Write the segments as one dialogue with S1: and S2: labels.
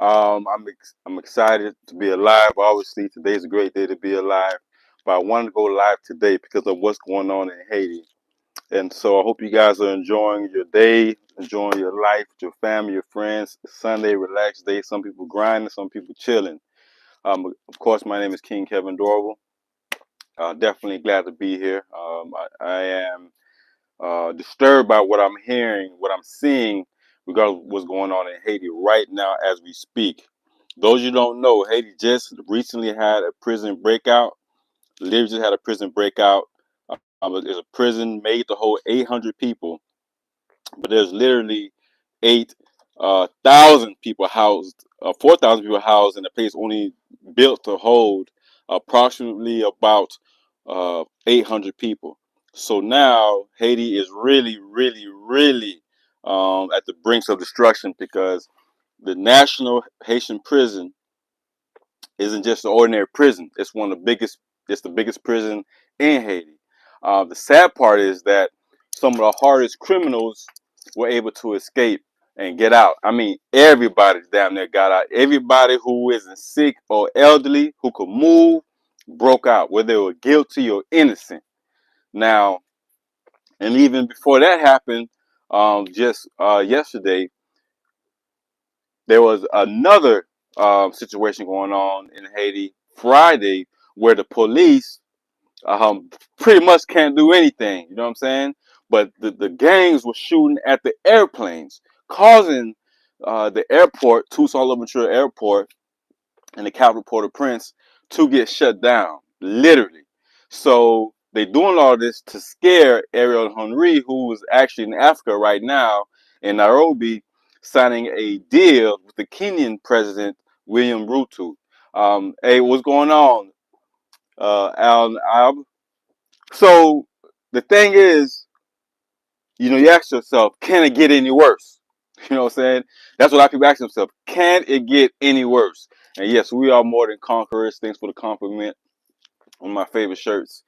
S1: I'm excited to be alive. Obviously, today's a great day to be alive, but I wanted to go live today because of what's going on in Haiti. And so I hope you guys are enjoying your day, enjoying your life, your family, your friends. Sunday, relaxed day. Some people grinding, some people chilling. Of course, my name is King Kevin Dorival. Definitely glad to be here. I am disturbed by what I'm hearing, what I'm seeing regarding what's going on in Haiti right now as we speak. Those you don't know, Haiti just recently had a prison breakout. Literally just had a prison breakout. There's a prison made to hold 800 people, but there's literally 8,000 people housed, 4,000 people housed in a place only built to hold approximately about 800 people. So now Haiti is really at the brinks of destruction because the National Haitian Prison isn't just an ordinary prison. It's one of the biggest. It's the biggest prison in Haiti. The sad part is that some of the hardest criminals were able to escape and get out. I mean, everybody damn near got out. Everybody who isn't sick or elderly, who could move, broke out, whether they were guilty or innocent. Now, and even before that happened, just yesterday, there was another situation going on in Haiti Friday where the police um, pretty much can't do anything. You know what I'm saying? But the gangs were shooting at the airplanes, causing the airport, Toussaint Airport, and the capital Port-au-Prince to get shut down, literally. So they're doing all this to scare Ariel Henry, who is actually in Africa right now, in Nairobi, signing a deal with the Kenyan president, William Ruto. Hey, what's going on, Al? So the thing is, you ask yourself, can it get any worse? You know what I'm saying? That's what a lot of people ask themselves. Can it get any worse? And yes, we are more than conquerors. Thanks for the compliment on my favorite shirts.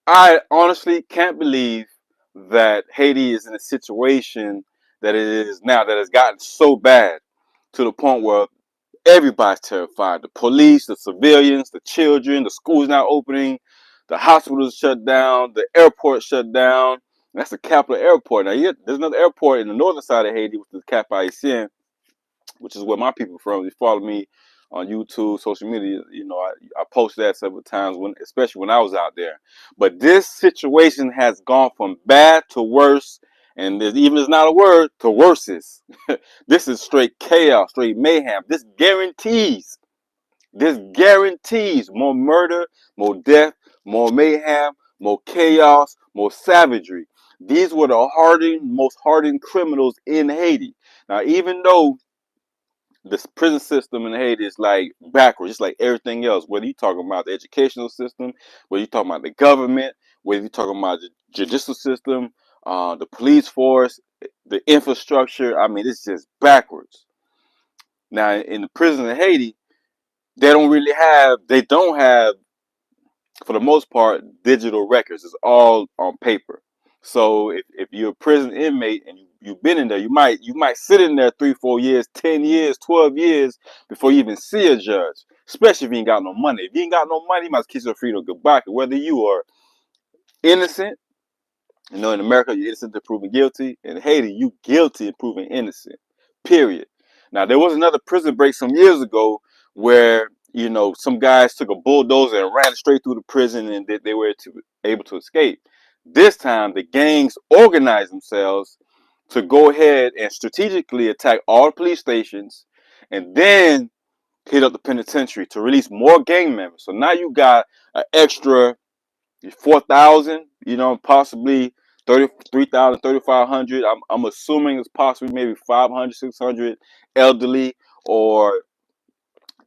S1: I honestly can't believe that Haiti is in a situation that it is now, that has gotten so bad to the point where everybody's terrified. The police, the civilians, the children, the schools not opening, the hospitals shut down, the airport shut down. That's the capital airport. Now, there's another airport in the northern side of Haiti, which is Cap Haitien, which is where my people are from. You follow me on YouTube, social media. I posted that several times, especially when I was out there. But this situation has gone from bad to worse, and it's not a word, to worses. This is straight chaos, straight mayhem. This guarantees more murder, more death, more mayhem, more chaos, more savagery. These were the most hardened criminals in Haiti. Now, even though this prison system in Haiti is like backwards, just like everything else. Whether you're talking about the educational system, whether you're talking about the government, whether you're talking about the judicial system, the police force, the infrastructure. I mean, it's just backwards. Now, in the prison in Haiti, they don't have, for the most part, digital records. It's all on paper. So if you're a prison inmate and you've been in there, you might sit in there 3, 4 years, 10 years, 12 years before you even see a judge. Especially if you ain't got no money. If you ain't got no money, you might kiss your freedom goodbye. Whether you are innocent, in America you're innocent until proven guilty. In Haiti, you guilty and proven innocent. Period. Now there was another prison break some years ago where some guys took a bulldozer and ran straight through the prison and they were able to escape. This time the gangs organized themselves to go ahead and strategically attack all the police stations and then hit up the penitentiary to release more gang members. So now you got an extra 4,000, possibly 33,000, 3,500. I'm assuming it's possibly maybe 500, 600 elderly or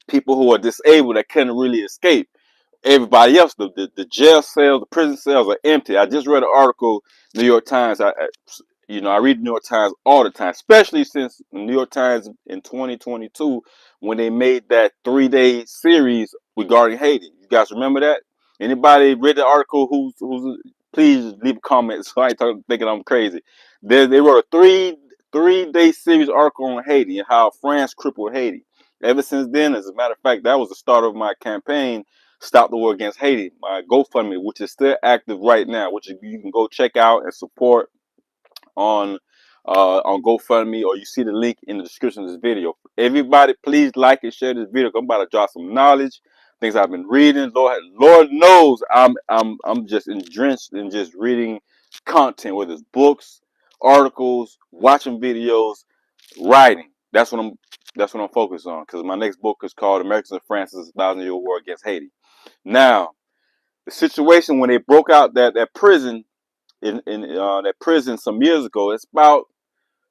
S1: people who are disabled that couldn't really escape. Everybody else, the jail cells, the prison cells are empty. I just read an article, New York Times. I read the New York Times all the time, especially since the New York Times in 2022 when they made that 3-day series regarding Haiti. You guys remember that? Anybody read the article? Who's please leave a comment so I ain't thinking I'm crazy. They wrote a 3-day series article on Haiti and how France crippled Haiti. Ever since then, as a matter of fact, that was the start of my campaign, Stop the War Against Haiti, my GoFundMe, which is still active right now, which you can go check out and support on GoFundMe, or you see the link in the description of this video. Everybody, please like and share this video. I'm about to drop some knowledge, things I've been reading. Lord knows I'm just drenched in just reading content, whether it's books, articles, watching videos, writing. That's what I'm focused on, because my next book is called Americans and France's 1,000-Year War Against Haiti. Now, the situation when they broke out that prison in that prison some years ago, it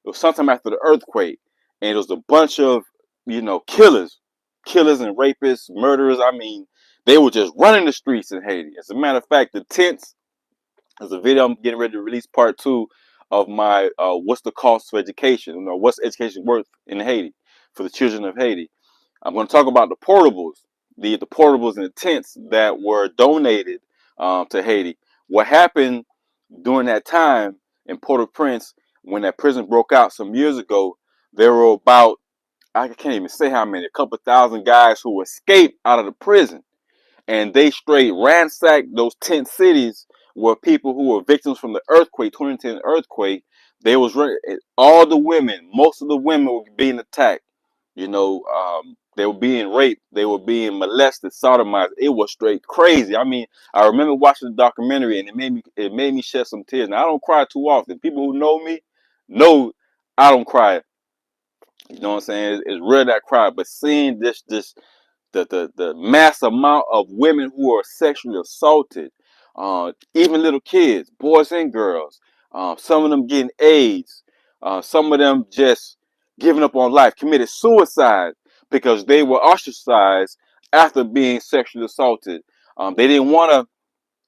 S1: was sometime after the earthquake, and it was a bunch of killers and rapists, murderers. I mean, they were just running the streets in Haiti. As a matter of fact, the tents. There's a video I'm getting ready to release part 2 of my what's the cost of education? What's education worth in Haiti for the children of Haiti? I'm going to talk about the portables, the portables and the tents that were donated to Haiti. What happened during that time in Port-au-Prince when that prison broke out some years ago? There were about, I can't even say how many, a couple thousand guys who escaped out of the prison, and they straight ransacked those tent cities where people who were victims from the earthquake, 2010 earthquake. They was running. All the women, most of the women were being attacked. They were being raped. They were being molested, sodomized. It was straight crazy. I mean, I remember watching the documentary, and it made me shed some tears. Now, I don't cry too often. People who know me know I don't cry. You know what I'm saying? It's rare that I cry, but seeing the mass amount of women who are sexually assaulted, even little kids, boys and girls, some of them getting AIDS, some of them just giving up on life, committed suicide because they were ostracized after being sexually assaulted. They didn't want to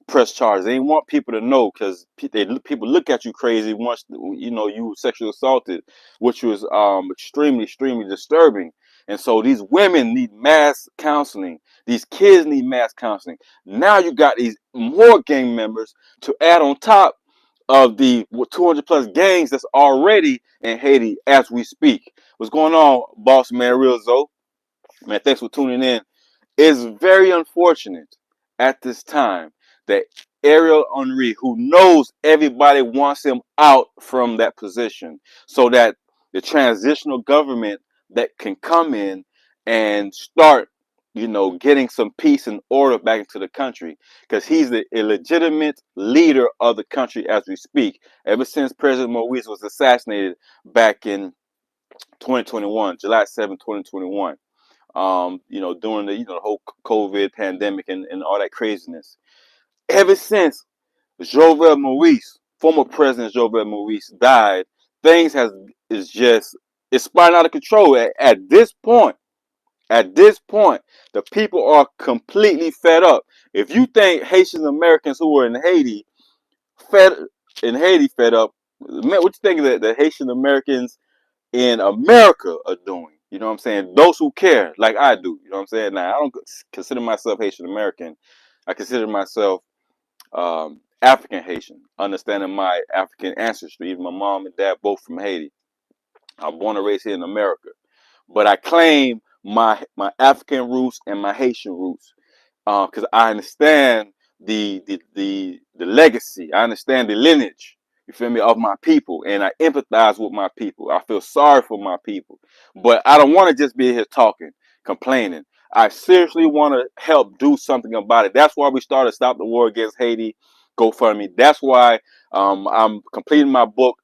S1: press charges. They didn't want people to know, because people look at you crazy once you were sexually assaulted, which was extremely disturbing. And so these women need mass counseling. These kids need mass counseling. Now you got these more gang members to add on top of the 200 plus gangs that's already in Haiti as we speak. What's going on, boss man? Real Zoe, man. Thanks for tuning in. It's very unfortunate at this time that Ariel Henry, who knows everybody wants him out from that position, so that the transitional government that can come in and start, getting some peace and order back into the country, because he's the illegitimate leader of the country as we speak. Ever since President Moise was assassinated back in 2021, July 7, 2021. During the whole COVID pandemic and all that craziness. Ever since Jovenel Moise, former President Jovenel Moise, died, things it's spiraling out of control. At this point, the people are completely fed up. If you think Haitian Americans who are in Haiti fed up, man, what you think that the Haitian Americans in America are doing? You know what I'm saying? Those who care, like I do. You know what I'm saying? Now, I don't consider myself Haitian American. I consider myself African Haitian, understanding my African ancestry. Even my mom and dad both from Haiti. I'm born and raised here in America, but I claim my African roots and my Haitian roots, because I understand the legacy. I understand the lineage. You feel me, of my people, and I empathize with my people. I feel sorry for my people, but I don't want to just be here talking, complaining. I seriously want to help do something about it. That's why we started Stop the War Against Haiti GoFundMe. That's why I'm completing my book,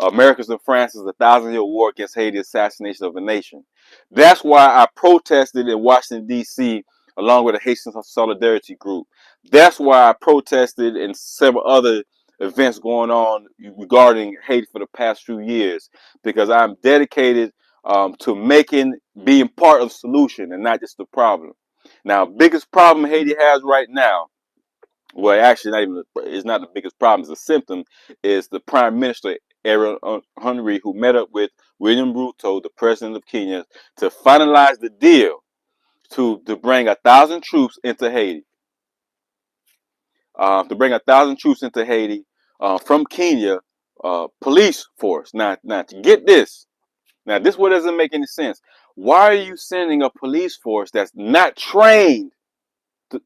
S1: Americans and France's 1,000-Year War Against Haiti, Assassination of a Nation. That's why I protested in Washington, D.C., along with the Haitian Solidarity Group. That's why I protested in several other events going on regarding Haiti for the past few years, because I'm dedicated to being part of the solution and not just the problem. Now, biggest problem Haiti has right now, well, actually, it's not the biggest problem, it's a symptom, is the Prime Minister, Ariel Henry, who met up with William Ruto, the president of Kenya, to finalize the deal to bring 1,000 troops into Haiti. To bring 1,000 troops into Haiti from Kenya, police force. Now, to get this. Now, this one doesn't make any sense. Why are you sending a police force that's not trained to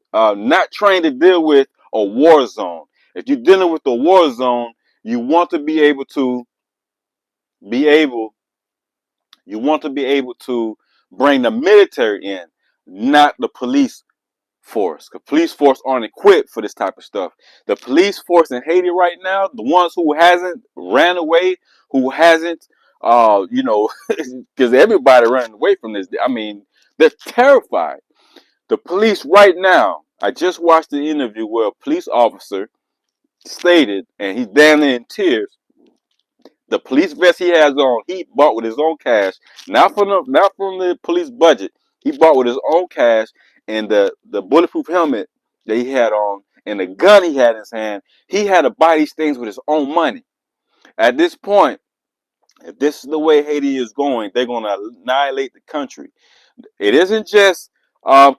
S1: deal with a war zone? If you're dealing with a war zone, you want to be able to be able you want to be able to bring the military in, not the police force. The police force aren't equipped for this type of stuff. The police force in Haiti right now, the ones who hasn't ran away, who hasn't, because everybody running away from this. I mean, they're terrified. The police right now. I just watched the interview where a police officer stated, and he's down there in tears. The police vest he has on, he bought with his own cash, not from the police budget. He bought with his own cash, and the bulletproof helmet that he had on, and the gun he had in his hand, he had to buy these things with his own money. At this point, if this is the way Haiti is going, they're going to annihilate the country. It isn't just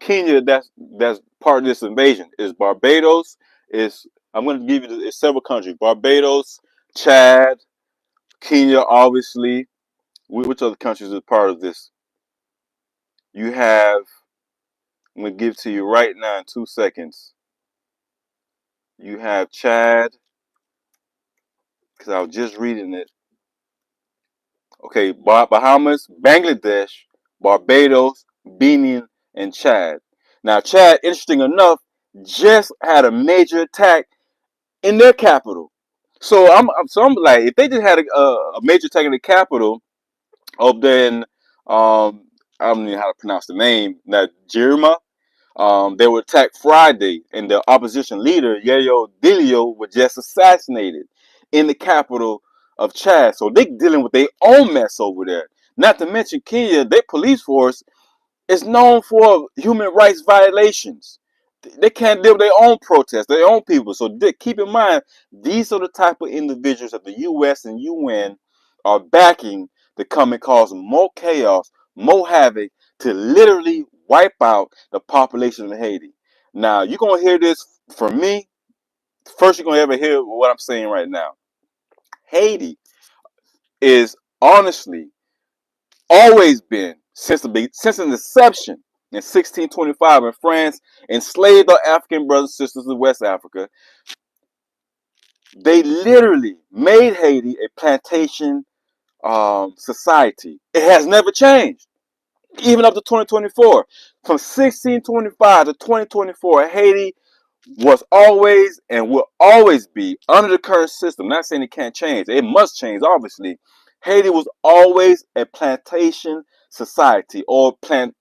S1: Kenya that's part of this invasion. It's Barbados. I'm going to give you it's several countries: Barbados, Chad, Kenya, obviously. Which other countries are part of this? You have, I'm going to give it to you right now in 2 seconds. You have Chad, because I was just reading it. Okay, Bahamas, Bangladesh, Barbados, Benin, and Chad. Now, Chad, interesting enough, just had a major attack in their capital. So I'm like, if they just had a major attack in the capital, then I don't know how to pronounce the name. Now, Jirma, they were attacked Friday, and the opposition leader Yayo Dilio was just assassinated in the capital of Chad. So they dealing with their own mess over there. Not to mention Kenya, their police force is known for human rights violations. They can't deal with their own protests, their own people. So keep in mind, these are the type of individuals that the U.S. and UN are backing to come and cause more chaos, more havoc, to literally wipe out the population of Haiti. Now, you're going to hear this from me. First, you're going to ever hear what I'm saying right now. Haiti is honestly always been, since the inception in 1625 when France enslaved our African brothers and sisters in West Africa. They literally made Haiti a plantation society. It has never changed, even up to 2024. From 1625 to 2024, Haiti was always and will always be under the current system. I'm not saying it can't change. It must change, obviously. Haiti was always a plantation society, or plantocracy.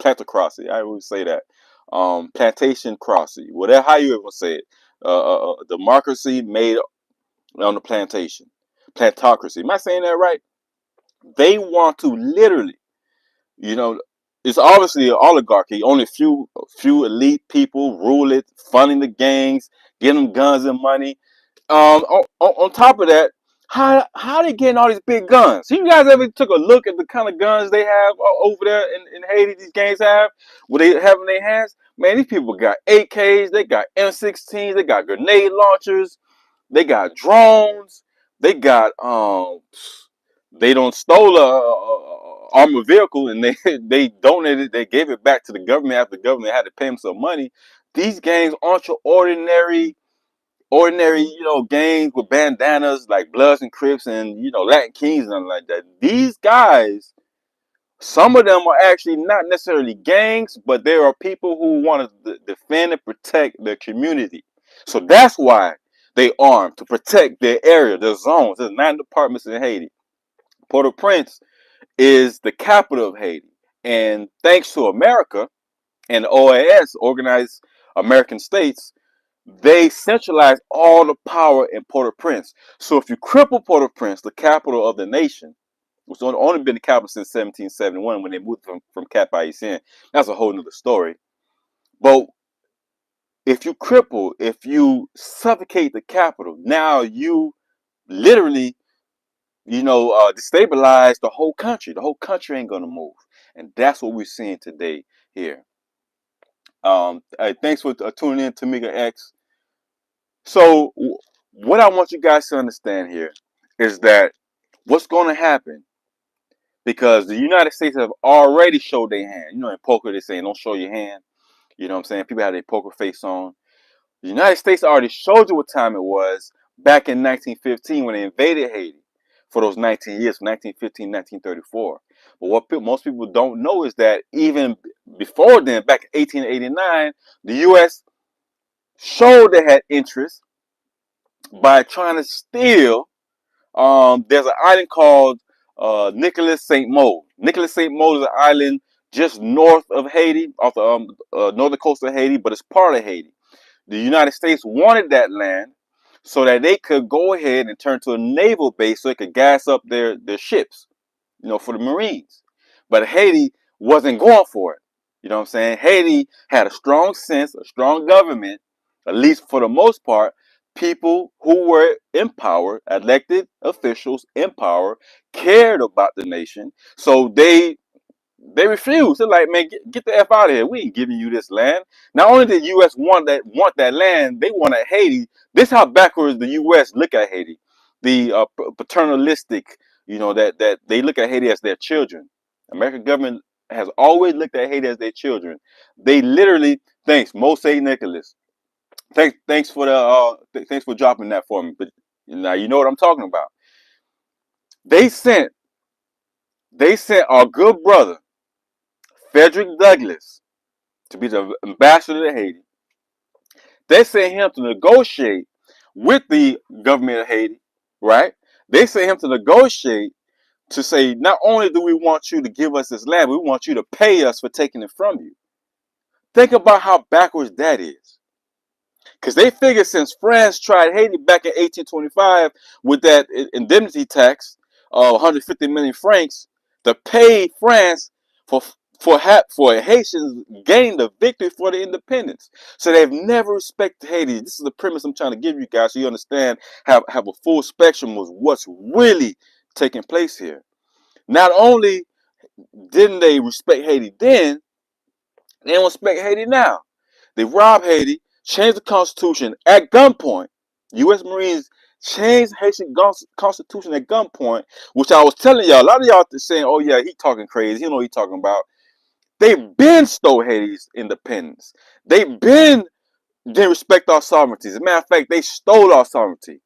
S1: Plantocracy. I always say that. Plantation crossy. Whatever, how you ever say it. Democracy made on the plantation. Plantocracy. Am I saying that right? They want to literally, you know, it's obviously an oligarchy. Only few elite people rule it, funding the gangs, getting them guns and money. On top of that, how they getting all these big guns? You guys ever took a look at the kind of guns they have over there in Haiti? These gangs have, what they have in their hands. Man, these people got AKs, they got M16s, they got grenade launchers, they got drones, they got they don't stole a armored vehicle, and they donated, they gave it back to the government after the government had to pay them some money. These gangs aren't your ordinary, gangs with bandanas like Bloods and Crips and, Latin Kings and nothing like that. These guys, some of them are actually not necessarily gangs, but there are people who want to defend and protect their community. So that's why they arm, to protect their area, their zones. There's 9 departments in Haiti. Port-au-Prince is the capital of Haiti. And thanks to America and OAS, Organized American States, they centralized all the power in Port-au-Prince. So if you cripple Port-au-Prince, the capital of the nation, which only been the capital since 1771 when they moved from Cap Haitian, that's a whole nother story. But if you suffocate the capital, now you literally, destabilize the whole country. The whole country ain't gonna move, and that's what we're seeing today here. Thanks for tuning in, Tamika X. So what I want you guys to understand here is that what's going to happen, because the United States have already showed their hand. You know, in poker, they say don't show your hand. You know what I'm saying? People have their poker face on. The United States already showed you what time it was back in 1915 when they invaded Haiti for those 19 years, 1915, 1934. But what most people don't know is that even before then, back in 1889, the U.S. showed they had interest by trying to steal. There's an island called Nicolas St. Maud. Nicolas St. Maud is an island just north of Haiti, off the northern coast of Haiti, but it's part of Haiti. The United States wanted that land so that they could go ahead and turn to a naval base so they could gas up their ships, for the Marines. But Haiti wasn't going for it. You know what I'm saying? Haiti had a strong sense, a strong government, at least for the most part. People who were in power, elected officials in power, cared about the nation. So they refused. They're like, man, get the F out of here. We ain't giving you this land. Not only did the U.S. want that land, they wanted Haiti. This is how backwards the U.S. look at Haiti. The paternalistic, that they look at Haiti as their children. American government has always looked at Haiti as their children. They literally, thanks, Mose Nicholas. Thanks for thanks for dropping that for me. But now you know what I'm talking about. They sent our good brother Frederick Douglass to be the ambassador to Haiti. They sent him to negotiate with the government of Haiti, right? They sent him to negotiate to say, not only do we want you to give us this land, we want you to pay us for taking it from you. Think about how backwards that is. Because they figured since France tried Haiti back in 1825 with that indemnity tax of 150 million francs to pay France for Haitians gained the victory for the independence. So they've never respected Haiti. This is the premise I'm trying to give you guys so you understand, have a full spectrum of what's really taking place here. Not only didn't they respect Haiti then, they don't respect Haiti now. They robbed Haiti, changed the constitution at gunpoint. U.S. Marines changed Haitian constitution at gunpoint, which I was telling y'all. A lot of y'all saying, "Oh yeah, he talking crazy. He know what he talking about." They've been stole Haiti's independence. They've been didn't respect our sovereignty. As a matter of fact, they stole our sovereignty.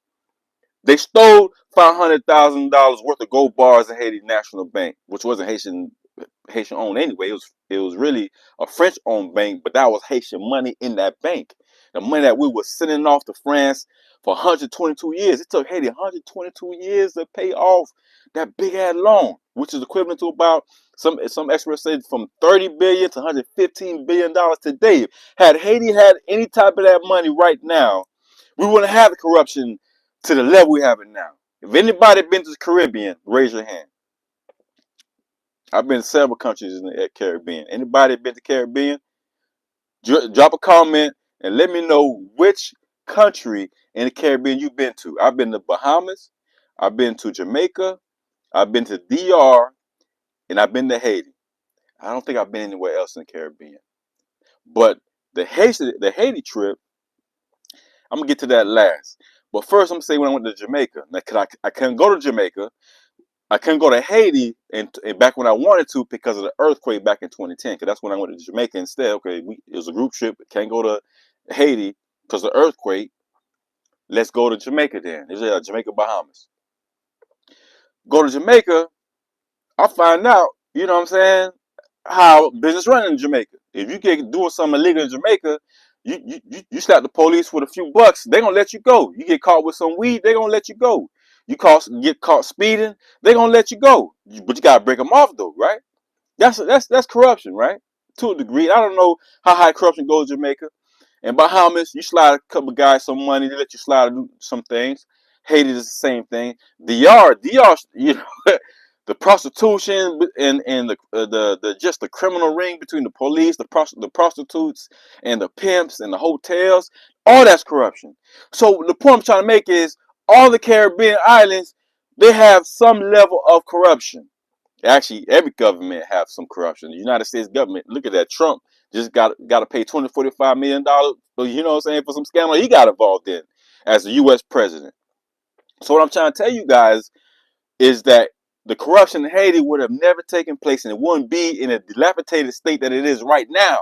S1: They stole $500,000 worth of gold bars in Haiti National Bank, which wasn't Haitian owned anyway. It was really a French owned bank, but that was Haitian money in that bank. The money that we were sending off to France for 122 years. It took Haiti 122 years to pay off that big ass loan, which is equivalent to about some experts say from $30 billion to $115 billion today. Had Haiti had any type of that money right now, we wouldn't have the corruption to the level we have it now. If anybody been to the Caribbean, raise your hand. I've been to several countries in the Caribbean. Anybody been to the Caribbean? Drop a comment and let me know which country in the Caribbean you've been to. I've been to Bahamas. I've been to Jamaica. I've been to DR. And I've been to Haiti. I don't think I've been anywhere else in the Caribbean. But the Haiti trip, I'm going to get to that last. But first, I'm going to say when I went to Jamaica. Now, I couldn't go to Jamaica. I couldn't go to Haiti and back when I wanted to because of the earthquake back in 2010. Because that's when I went to Jamaica instead. Okay, it was a group trip. Can't go to Haiti because of the earthquake. Let's go to Jamaica then. It's Jamaica, Bahamas. Go to Jamaica. I find out, you know what I'm saying, how business running in Jamaica. If you get doing something illegal in Jamaica, you slap the police with a few bucks, they're gonna let you go. You get caught with some weed, they're gonna let you go. Get caught speeding, they're gonna let you go. But you gotta break them off though, right? That's corruption, right? To a degree. I don't know how high corruption goes in Jamaica. In Bahamas, you slide a couple guys some money, they let you slide and do some things. Haiti is the same thing. DR, you know, the prostitution and the just the criminal ring between the police, the prostitutes, and the pimps and the hotels, all that's corruption. So the point I'm trying to make is all the Caribbean islands, they have some level of corruption. Actually, every government have some corruption. The United States government, look at that. Trump just got to pay $45 million, you know what I'm saying, for some scandal he got involved in. as the U.S. president. So what I'm trying to tell you guys is that the corruption in Haiti would have never taken place, and it wouldn't be in a dilapidated state that it is right now.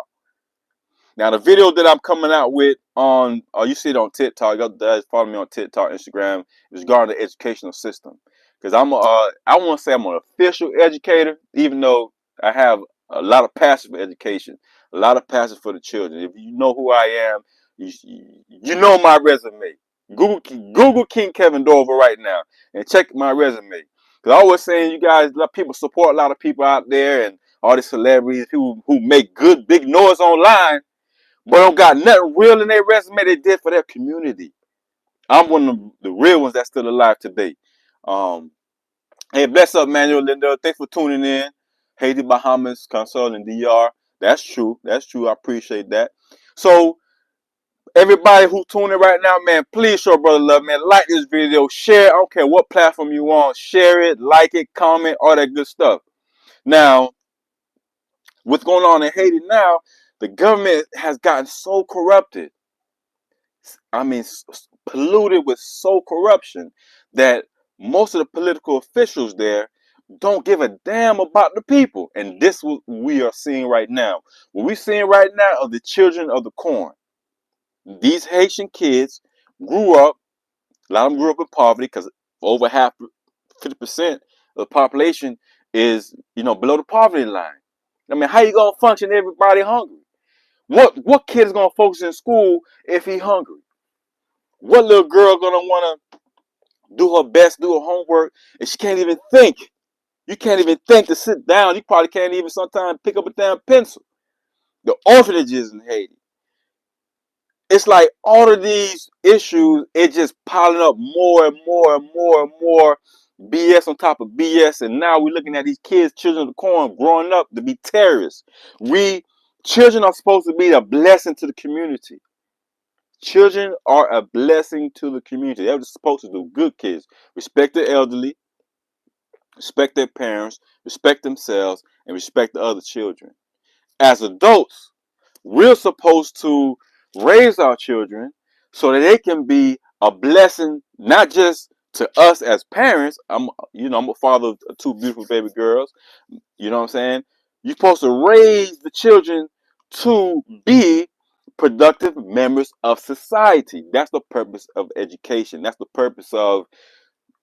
S1: Now, the video that I'm coming out with on, you see it on TikTok. You guys follow me on TikTok, Instagram. It's regarding the educational system. Because I want to say I'm an official educator, even though I have a lot of passion for education, a lot of passion for the children. If you know who I am, you know my resume. Google King Kevin Dorival right now and check my resume. Because I was saying, you guys, people support a lot of people out there and all these celebrities who make good, big noise online, but don't got nothing real in their resume they did for their community. I'm one of the real ones that's still alive today. Hey, bless up, Manuel Linda. Thanks for tuning in. Haiti, Bahamas, Console, and DR. That's true. That's true. I appreciate that. So, everybody who tuning right now, man, please show brother love, man. Like this video, share. I don't care what platform you on. Share it, like it, comment, all that good stuff. Now, what's going on in Haiti now, the government has gotten so corrupted. I mean, polluted with so corruption that most of the political officials there don't give a damn about the people. And this is what we are seeing right now. What we're seeing right now are the children of the corn. These Haitian kids grew up, a lot of them grew up in poverty because over half, 50% of the population is, below the poverty line. I mean, how you gonna function if everybody hungry? What kid is gonna focus in school if he hungry? What little girl gonna wanna do her best, do her homework, and she can't even think? You can't even think to sit down. You probably can't even sometimes pick up a damn pencil. The orphanages in Haiti. It's like all of these issues, it's just piling up more and more and more and more BS on top of BS. And now we're looking at these kids, children of the corn, growing up to be terrorists. Children are supposed to be a blessing to the community. Children are a blessing to the community. They're supposed to do. Good kids. Respect the elderly, respect their parents, respect themselves, and respect the other children. As adults, we're supposed to raise our children so that they can be a blessing, not just to us as parents. I'm a father of two beautiful baby girls. You know what I'm saying? You're supposed to raise the children to be productive members of society. That's the purpose of education. That's the purpose of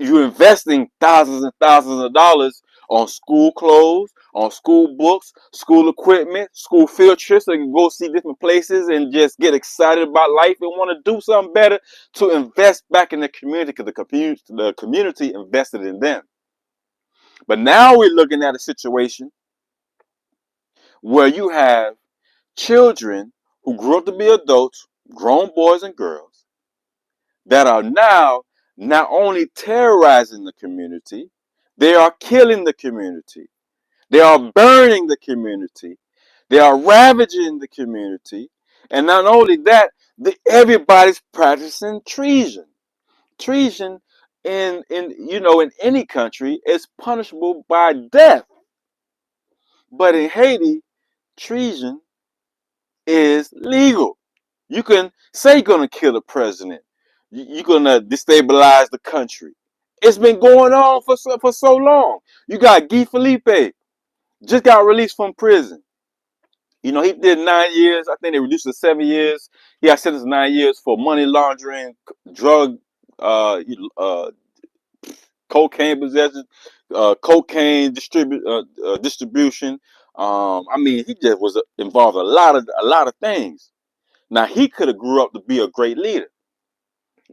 S1: you investing thousands and thousands of dollars on school clothes, on school books, school equipment, school field trips so you can go see different places and just get excited about life and want to do something better to invest back in the community because the community invested in them. But now we're looking at a situation where you have children who grew up to be adults, grown boys and girls, that are now not only terrorizing the community, they are killing the community. They are burning the community. They are ravaging the community. And not only that, everybody's practicing treason. Treason in any country is punishable by death. But in Haiti, treason is legal. You can say you're going to kill the president. You're going to destabilize the country. It's been going on for so long. You got Guy Felipe, just got released from prison. He did 9 years. I think they reduced it to 7 years. He got sentenced 9 years for money laundering, drug, cocaine possession, cocaine distribution. I mean, he just was involved in a lot of things. Now, he could have grew up to be a great leader,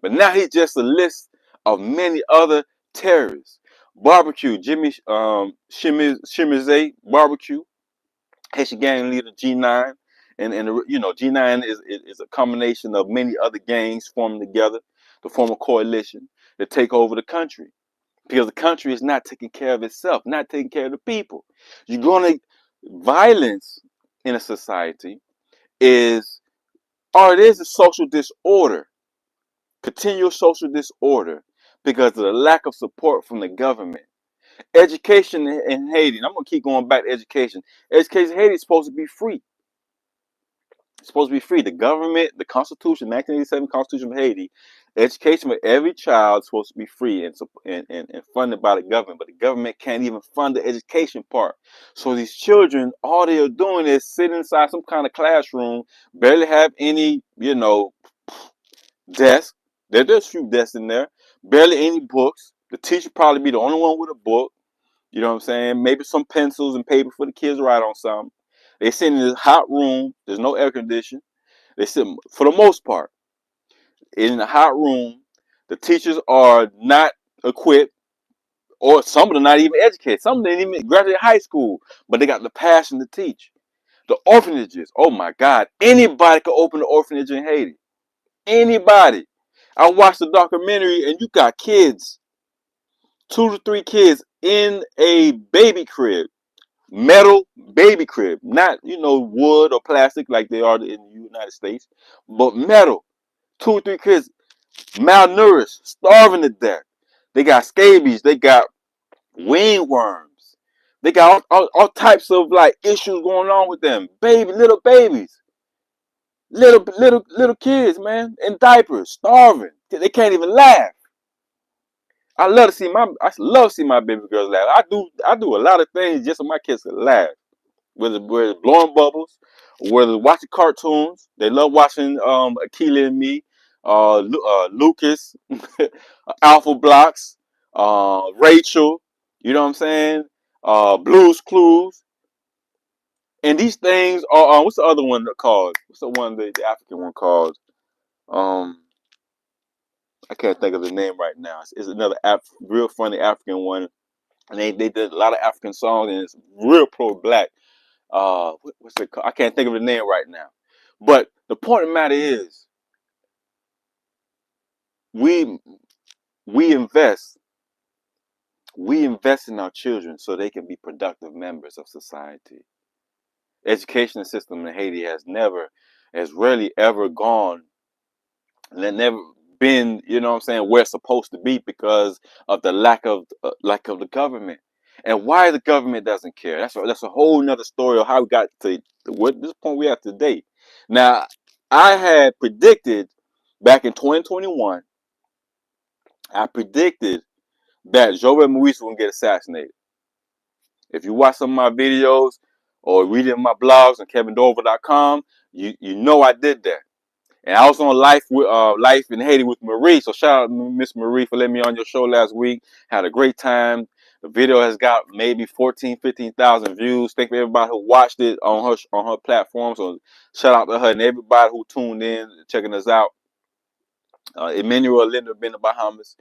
S1: but now he's just a list of many other terrorists. Barbecue, Jimmy Shimize Barbecue, Haitian gang leader G9, and G9 is a combination of many other gangs forming together to form a coalition to take over the country because the country is not taking care of itself, not taking care of the people. Violence in a society is a social disorder, continual social disorder, because of the lack of support from the government. Education in Haiti, and I'm going to keep going back to education. Education in Haiti is supposed to be free. It's supposed to be free. The government, the Constitution, 1987 Constitution of Haiti, Education for every child is supposed to be free and funded by the government, but the government can't even fund the education part. So these children, all they are doing is sitting inside some kind of classroom, barely have any, desk. There's a few desks in there, barely any books. The teacher probably be the only one with a book. You know what I'm saying? Maybe some pencils and paper for the kids to write on something. They sit in this hot room. There's no air conditioning. They sit, for the most part, in the hot room. The teachers are not equipped, or some of them not even educated. Some of them didn't even graduate high school, but they got the passion to teach. The orphanages, oh my God, anybody could open an orphanage in Haiti. Anybody. I watched the documentary, and you got kids, 2 to 3 kids in a baby crib, metal baby crib, not wood or plastic like they are in the United States, but metal. 2 or 3 kids malnourished, starving to death. They got scabies. They got wingworms. They got all types of like issues going on with them. Little babies, little kids, man, in diapers, starving. They can't even laugh. I love to see my baby girls laugh. I do a lot of things just so my kids can laugh. Whether it's blowing bubbles, whether watching cartoons. They love watching Akila and Me, Lucas, Alpha Blocks, Rachel. You know what I'm saying? Blues Clues. And these things are what's the other one called? What's the one the African one called? Um, I can't think of the name right now. It's another real funny African one, and they did a lot of African songs, and it's real pro black. What's it called? I can't think of the name right now. But the point of the matter is, we we invest in our children so they can be productive members of society. Education system in Haiti has rarely ever gone, and never been, where it's supposed to be because of the lack of the government. And why the government doesn't care, that's a whole nother story of how we got to what this point we are today. Now, I had predicted back in 2021, I predicted that Jovenel Moïse was going to get assassinated. If you watch some of my videos or read in my blogs on KevinDorival.com, you know I did that. And I was on Life in Haiti with Marie. So shout out to Miss Marie for letting me on your show last week. Had a great time. The video has got maybe 14, 15,000 views. Thank you for everybody who watched it on her platform. So shout out to her and everybody who tuned in, checking us out. Emmanuel Linda been in the Bahamas.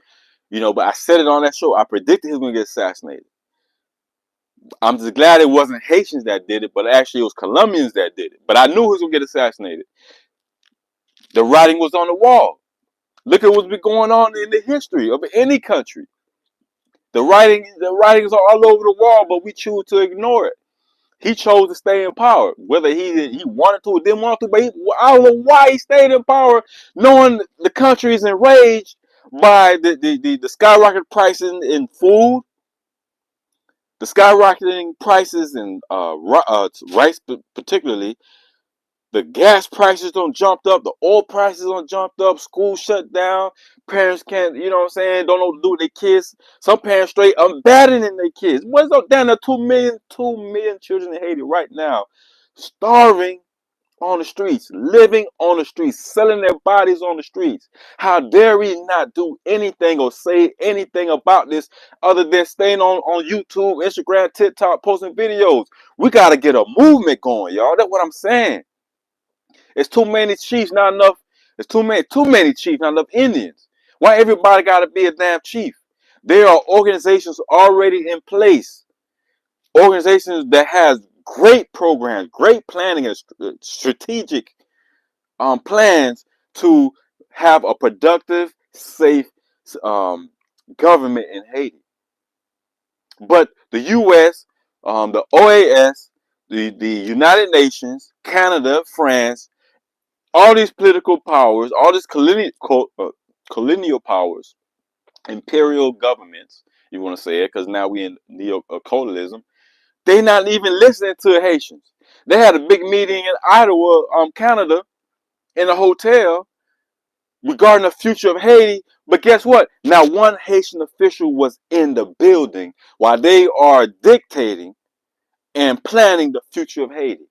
S1: But I said it on that show. I predicted he was going to get assassinated. I'm just glad it wasn't Haitians that did it, but actually it was Colombians that did it. But I knew he was going to get assassinated. The writing was on the wall. Look at what's been going on in the history of any country. The writings are all over the wall, but we choose to ignore it. He chose to stay in power, whether he wanted to or didn't want to. But I don't know why he stayed in power, knowing the country is enraged by the skyrocketing prices in food, the skyrocketing prices in rice, particularly. The gas prices don't jumped up. The oil prices don't jumped up. School shut down. Parents can't, don't know what to do with their kids. Some parents straight abandoning their kids. What's up down to 2 million children in Haiti right now, starving on the streets, living on the streets, selling their bodies on the streets. How dare we not do anything or say anything about this other than staying on YouTube, Instagram, TikTok, posting videos? We got to get a movement going, y'all. That's what I'm saying. It's too many chiefs, not enough. It's too many chiefs, not enough Indians. Why everybody got to be a damn chief? There are organizations already in place. Organizations that has great programs, great planning, and strategic plans to have a productive, safe government in Haiti. But the U.S., the OAS, the United Nations, Canada, France, all these political powers, all these colonial powers, imperial governments, you want to say it, because now we in neo-colonialism, they not even listening to Haitians. They had a big meeting in Ottawa, Canada, in a hotel. regarding the future of Haiti. But guess what? Now, one Haitian official was in the building while they are dictating and planning the future of Haiti.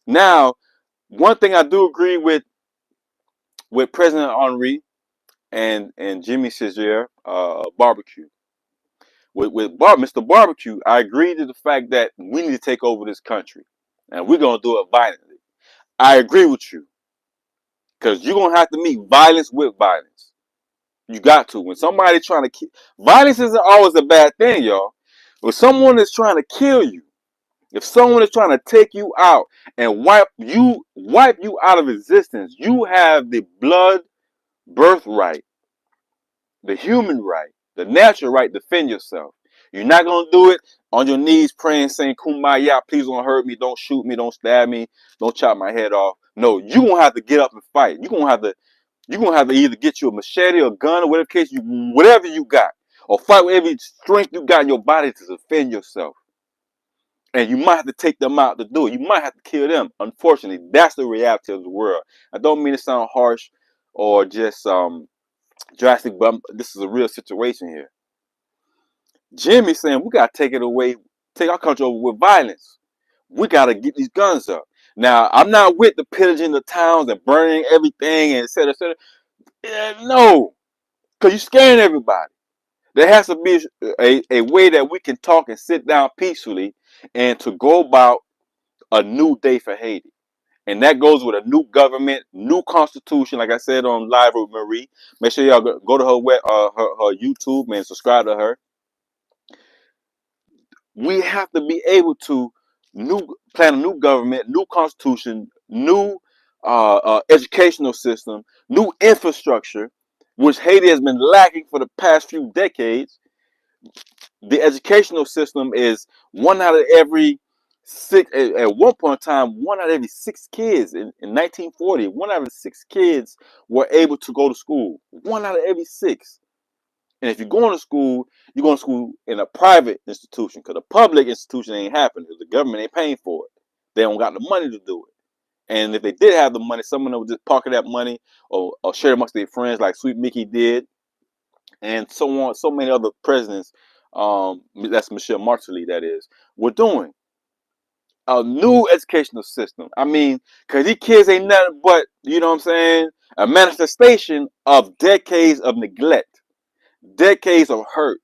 S1: Now, one thing I do agree with President Henri and Jimmy Cesare Barbecue. With Mr. Barbecue, I agree to the fact that we need to take over this country, and we're gonna do it violently. I agree with you because you're gonna have to meet violence with violence. You got to. When somebody trying to kill, violence isn't always a bad thing, y'all. When someone is trying to kill you, if someone is trying to take you out and wipe you out of existence, you have the blood birthright, the human right, the natural right to defend yourself. You're not going to do it on your knees praying, saying, Kumbaya, please don't hurt me, don't shoot me, don't stab me, don't chop my head off. No, you're going to have to get up and fight. You're gonna have to either get you a machete or a gun or whatever you got. Or fight with every strength you got in your body to defend yourself. And you might have to take them out to do it. You might have to kill them. Unfortunately, that's the reality of the world. I don't mean to sound harsh or just drastic, but this is a real situation here. Jimmy's saying we gotta take it away, take our country over with violence. We gotta get these guns up. Now, I'm not with the pillaging the towns and burning everything and et cetera, et cetera. No, because you're scaring everybody. There has to be a way that we can talk and sit down peacefully and to go about a new day for Haiti. And that goes with a new government, new constitution. Like I said on Live with Marie, make sure y'all go to her YouTube and subscribe to her. We have to be able to plan a new government, new constitution, new educational system, new infrastructure, which Haiti has been lacking for the past few decades. The educational system is one out of every six. At one point in time, one out of every six kids in 1940, one out of six kids were able to go to school. One out of every six. And if you're going to school, you're going to school in a private institution, because a public institution ain't happening. The government ain't paying for it. They don't got the money to do it. And if they did have the money, someone would just pocket that money or share amongst their friends, like Sweet Mickey did, and so on. So many other presidents, that's Michelle Martelly, that is, were doing a new educational system. I mean, because these kids ain't nothing but, you know what I'm saying, a manifestation of decades of neglect, decades of hurt,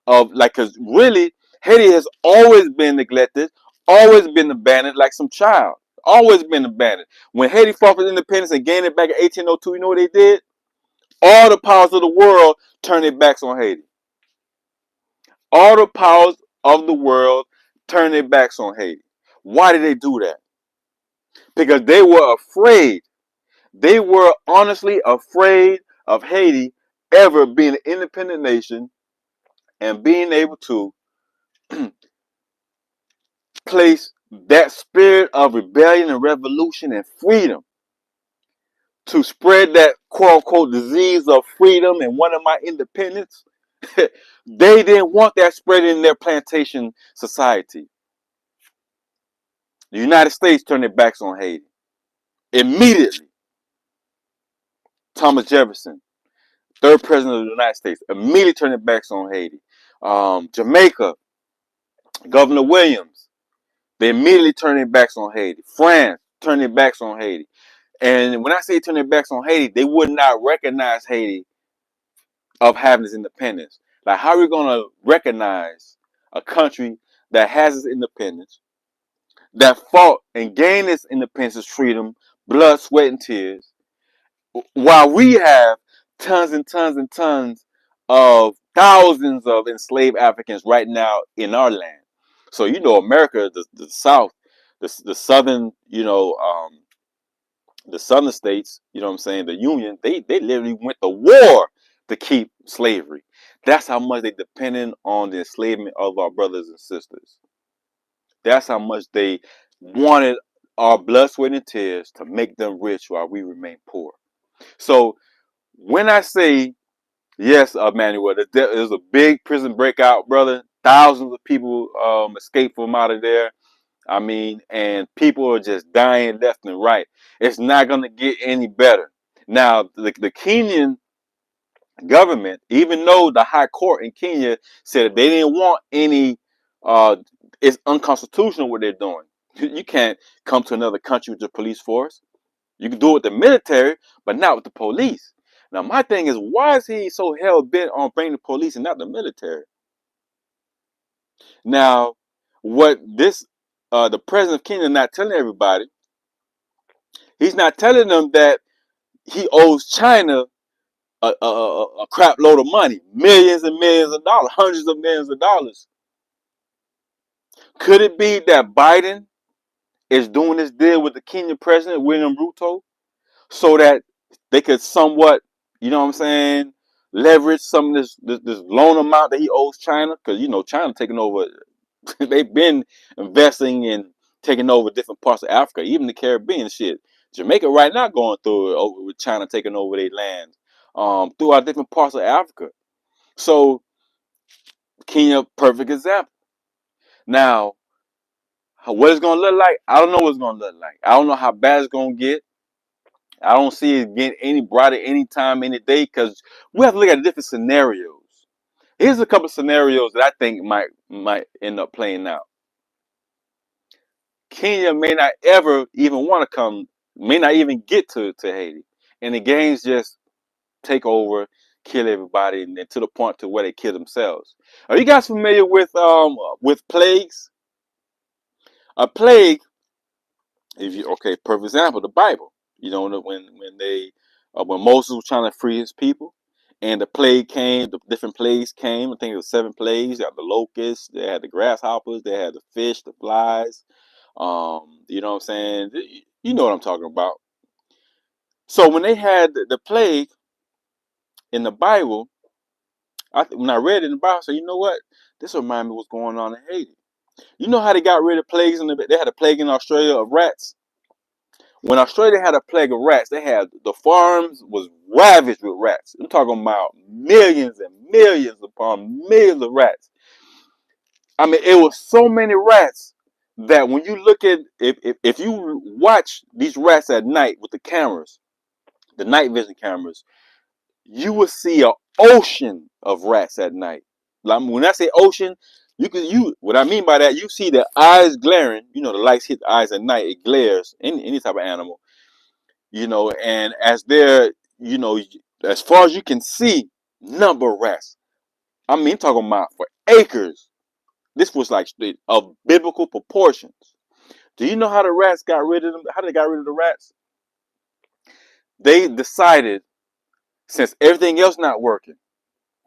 S1: because really, Haiti has always been neglected, always been abandoned like some child, always been abandoned. When Haiti fought for independence and gained it back in 1802, you know what they did? All the powers of the world turned their backs on Haiti. All the powers of the world turned their backs on Haiti. Why did they do that? Because they were afraid. They were honestly afraid of Haiti ever being an independent nation and being able to place that spirit of rebellion and revolution and freedom, to spread that quote unquote disease of freedom and one of my independence. They didn't want that spread in their plantation society. The United States turned their backs on Haiti immediately. Thomas Jefferson, third president of the United States, immediately turned their backs on Haiti. Jamaica, Governor Williams, they immediately turned their backs on Haiti. France turned their backs on Haiti. And when I say turn their backs on Haiti, they would not recognize Haiti of having its independence. Like, how are we going to recognize a country that has its independence, that fought and gained its independence, its freedom, blood, sweat, and tears, while we have tons and tons and tons of thousands of enslaved Africans right now in our land? So, you know, America, the South, the Southern, the Southern states, you know what I'm saying, the Union, they literally went to war to keep slavery. That's how much they depended on the enslavement of our brothers and sisters. That's how much they wanted our blood, sweat, and tears to make them rich while we remain poor. So when I say, yes, Emmanuel, there's a big prison breakout, brother. Thousands of people escaped from out of there. I mean, and people are just dying left and right. It's not going to get any better. Now, the Kenyan government, even though the high court in Kenya said they didn't want any, uh, it's unconstitutional what they're doing. You can't come to another country with your police force. You can do it with the military, but not with the police. Now, my thing is, why is he so hell bent on bringing the police and not the military? Now, what this the president of Kenya not telling everybody, he's not telling them that he owes China a crap load of money, millions and millions of dollars, hundreds of millions of dollars. Could it be that Biden is doing this deal with the Kenyan president, William Ruto, so that they could somewhat, you know what I'm saying, leverage some of this loan amount that he owes China? Because, you know, China taking over, they've been investing in taking over different parts of Africa, even the Caribbean shit. Jamaica right now going through it over with China taking over their lands, throughout different parts of Africa. So Kenya, perfect example. Now, what it's gonna look like, I don't know what it's gonna look like. I don't know how bad it's gonna get. I don't see it getting any brighter anytime, any day, because we have to look at different scenarios. Here's a couple of scenarios that I think might end up playing out. Kenya may not ever even want to come, may not even get to Haiti, and the gangs just take over, kill everybody, and then to the point to where they kill themselves. Are you guys familiar with plagues? A plague, if you okay, perfect example, the Bible. You know, when Moses was trying to free his people, and the plague came, the different plagues came. I think it was 7 plagues. You had the locusts, they had the grasshoppers, they had the fish, the flies. You know what I'm saying? You know what I'm talking about. So when they had the plague in the Bible, when I read it in the Bible, I said, you know what? This reminded me of what's going on in Haiti. You know how they got rid of plagues they had a plague in Australia of rats. When Australia had a plague of rats, they had the farms was ravaged with rats. I'm talking about millions and millions upon millions of rats. I mean, it was so many rats that when you look at if you watch these rats at night with the cameras, the night vision cameras, you will see an ocean of rats at night. Like when I say ocean, what I mean by that, you see the eyes glaring. You know, the lights hit the eyes at night, it glares. Any type of animal, you know, and as they're, you know, as far as you can see, number of rats. I mean, talking about for acres. This was like of biblical proportions. Do you know how the rats got rid of them? How they got rid of the rats? They decided, since everything else not working,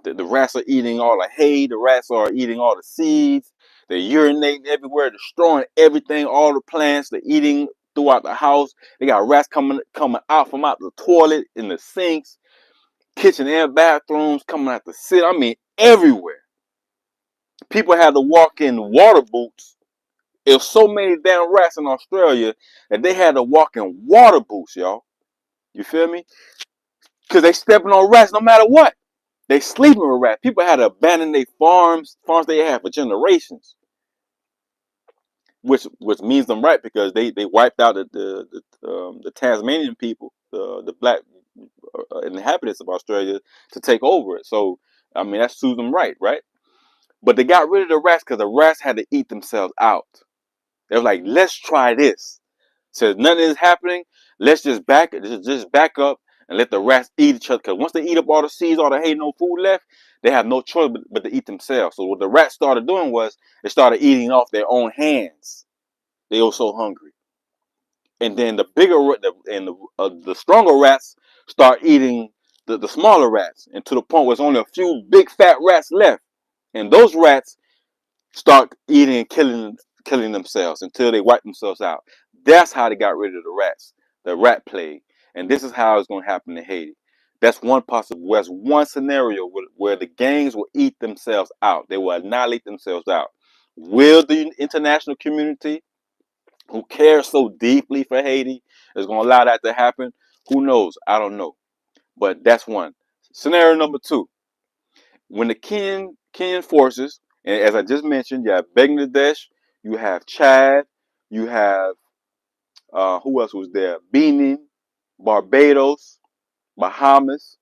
S1: the rats are eating all the hay, the rats are eating all the seeds, they're urinating everywhere, destroying everything, all the plants, they're eating throughout the house. They got rats coming out from out the toilet, in the sinks, kitchen and bathrooms, coming out the sit. I mean, everywhere. People had to walk in water boots. There was so many damn rats in Australia that they had to walk in water boots, y'all. You feel me? Because they stepping on rats no matter what. They sleeping with rats. People had to abandon their farms they had for generations, which means them right, because they wiped out the Tasmanian people, the black inhabitants of Australia, to take over it. So I mean, that suits them right? But they got rid of the rats because the rats had to eat themselves out. They were like, let's try this. Says nothing is happening. Let's just back up and let the rats eat each other. Because once they eat up all the seeds, all the hay, no food left, they have no choice but to eat themselves. So what the rats started doing was they started eating off their own hands. They were so hungry. And then the stronger rats start eating the smaller rats, and to the point where there's only a few big fat rats left. And those rats start eating and killing themselves until they wipe themselves out. That's how they got rid of the rats, the rat plague. And this is how it's going to happen in Haiti. That's one possible. That's one scenario where the gangs will eat themselves out. They will annihilate themselves out. Will the international community, who cares so deeply for Haiti, is going to allow that to happen? Who knows? I don't know. But that's one. Scenario number 2. When the Kenyan forces, and as I just mentioned, you have Bangladesh, you have Chad, you have who else was there? Benin, Barbados. Bahamas.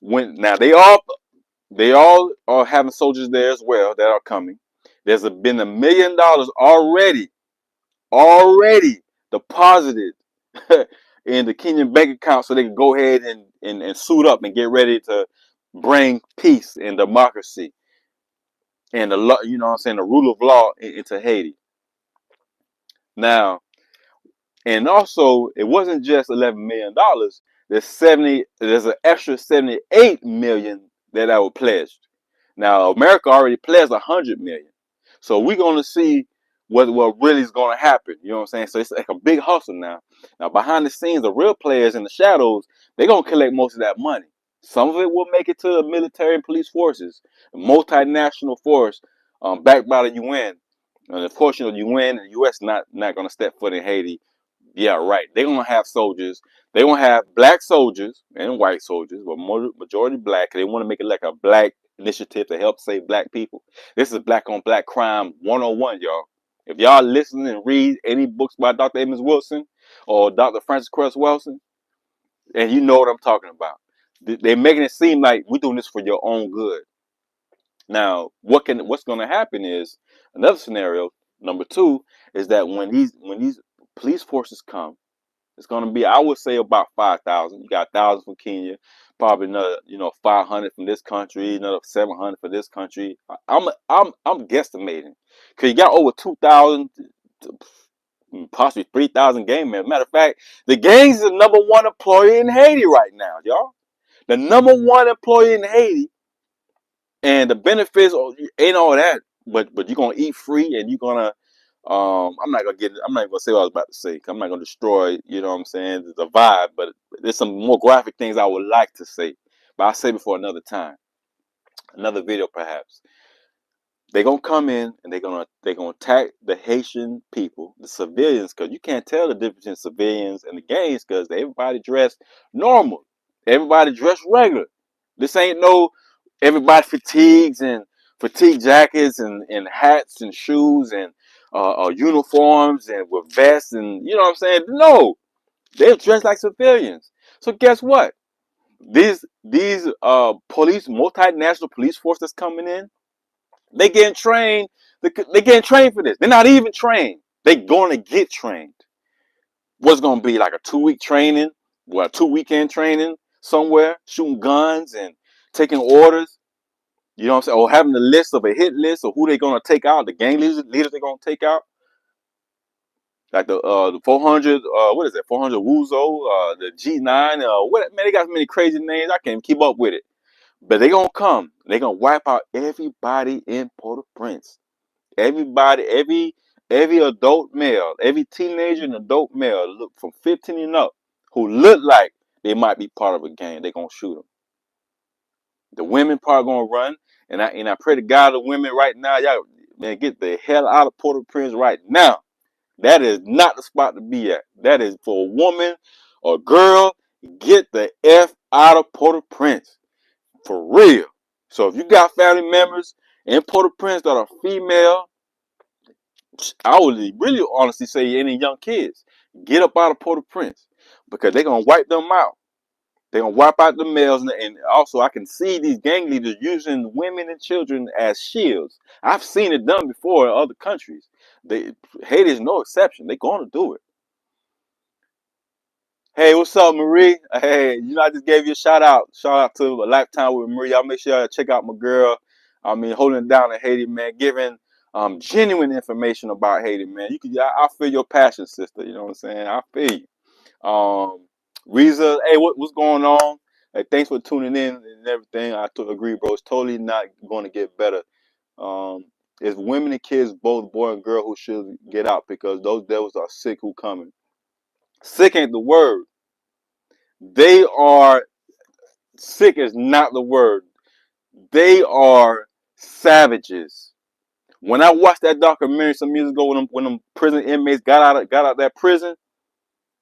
S1: Now they all are having soldiers there as well that are coming. There's been $1 million already deposited in the Kenyan bank account so they can go ahead and suit up and get ready to bring peace and democracy and the law, you know what I'm saying, the rule of law into Haiti. Now, and also it wasn't just $11 million. There's an extra 78 million that were pledged. Now America already pledged 100 million. So we're gonna see what really is gonna happen. You know what I'm saying? So it's like a big hustle now. Now behind the scenes, the real players in the shadows, they're gonna collect most of that money. Some of it will make it to the military and police forces, a multinational force backed by the UN. And unfortunately, the UN and the US not gonna step foot in Haiti. Yeah, right. They're gonna have soldiers. They're gonna have black soldiers and white soldiers, but majority black. They want to make it like a black initiative to help save black people. This is black on black crime 101, y'all. If y'all listen and read any books by Dr. Amos Wilson or Dr. Francis Cress Wilson, and you know what I'm talking about, they're making it seem like we're doing this for your own good. Now, what's going to happen is another scenario. Number two is that when these police forces come, it's going to be, I would say, about 5,000. You got 1,000 from Kenya, probably another 500 from this country, another 700 for this country. I'm guesstimating because you got over 2,000, possibly 3,000 gang members. Matter of fact, the gangs is the number one employer in Haiti right now, y'all. The number one employer in Haiti. And the benefits ain't all that, but you're gonna eat free and you're gonna I'm not gonna say what I was about to say. I'm not gonna destroy, you know what I'm saying, the vibe, but there's some more graphic things I would like to say. But I'll save it for another time. Another video perhaps. They're gonna come in and they're gonna attack the Haitian people, the civilians, because you can't tell the difference in civilians and the gangs because everybody dressed normal. Everybody dressed regular. This ain't no everybody fatigues and fatigue jackets and hats and shoes and uniforms and with vests and you know what I'm saying? No, they're dressed like civilians. So guess what? These police, multinational police force that's coming in, they getting trained. They getting trained for this. They're not even trained. They going to get trained. What's going to be like a 2-week training, well, 2 weekend training somewhere, shooting guns and taking orders. You know what I'm saying? Or having a list of a hit list of who they're gonna take out, the gang leaders they're gonna take out. Like the 400, what is it? 400 Wuzo, the G9, what man? They got so many crazy names. I can't even keep up with it. But they gonna come. They gonna wipe out everybody in Port-au-Prince. Everybody, every adult male, every teenager and adult male, look from 15 and up, who look like they might be part of a gang. They gonna shoot them. The women probably gonna run, and I pray to God the women right now, y'all man, get the hell out of Port-au-Prince right now. That is not the spot to be at. That is for a woman or girl. Get the F out of Port-au-Prince for real. So if you got family members in Port-au-Prince that are female, I would really honestly say any young kids, get up out of Port-au-Prince because they're gonna wipe them out. They're gonna wipe out the males, and also I can see these gang leaders using women and children as shields. I've seen it done before in other countries. Haiti is no exception. They're gonna do it. Hey, what's up, Marie? Hey, I just gave you a shout out. Shout out to A Lifetime with Marie. Y'all make sure y'all check out my girl. I mean, holding it down in Haiti, man, giving genuine information about Haiti, man. I feel your passion, sister. You know what I'm saying? I feel you. Reza, hey, what's going on? Hey, thanks for tuning in and everything. I agree, bro. It's totally not going to get better. It's women and kids, both boy and girl, who should get out because those devils are sick who coming. Sick ain't the word. They are sick is not the word. They are savages. When I watched that documentary some years ago, when them prison inmates got out that prison,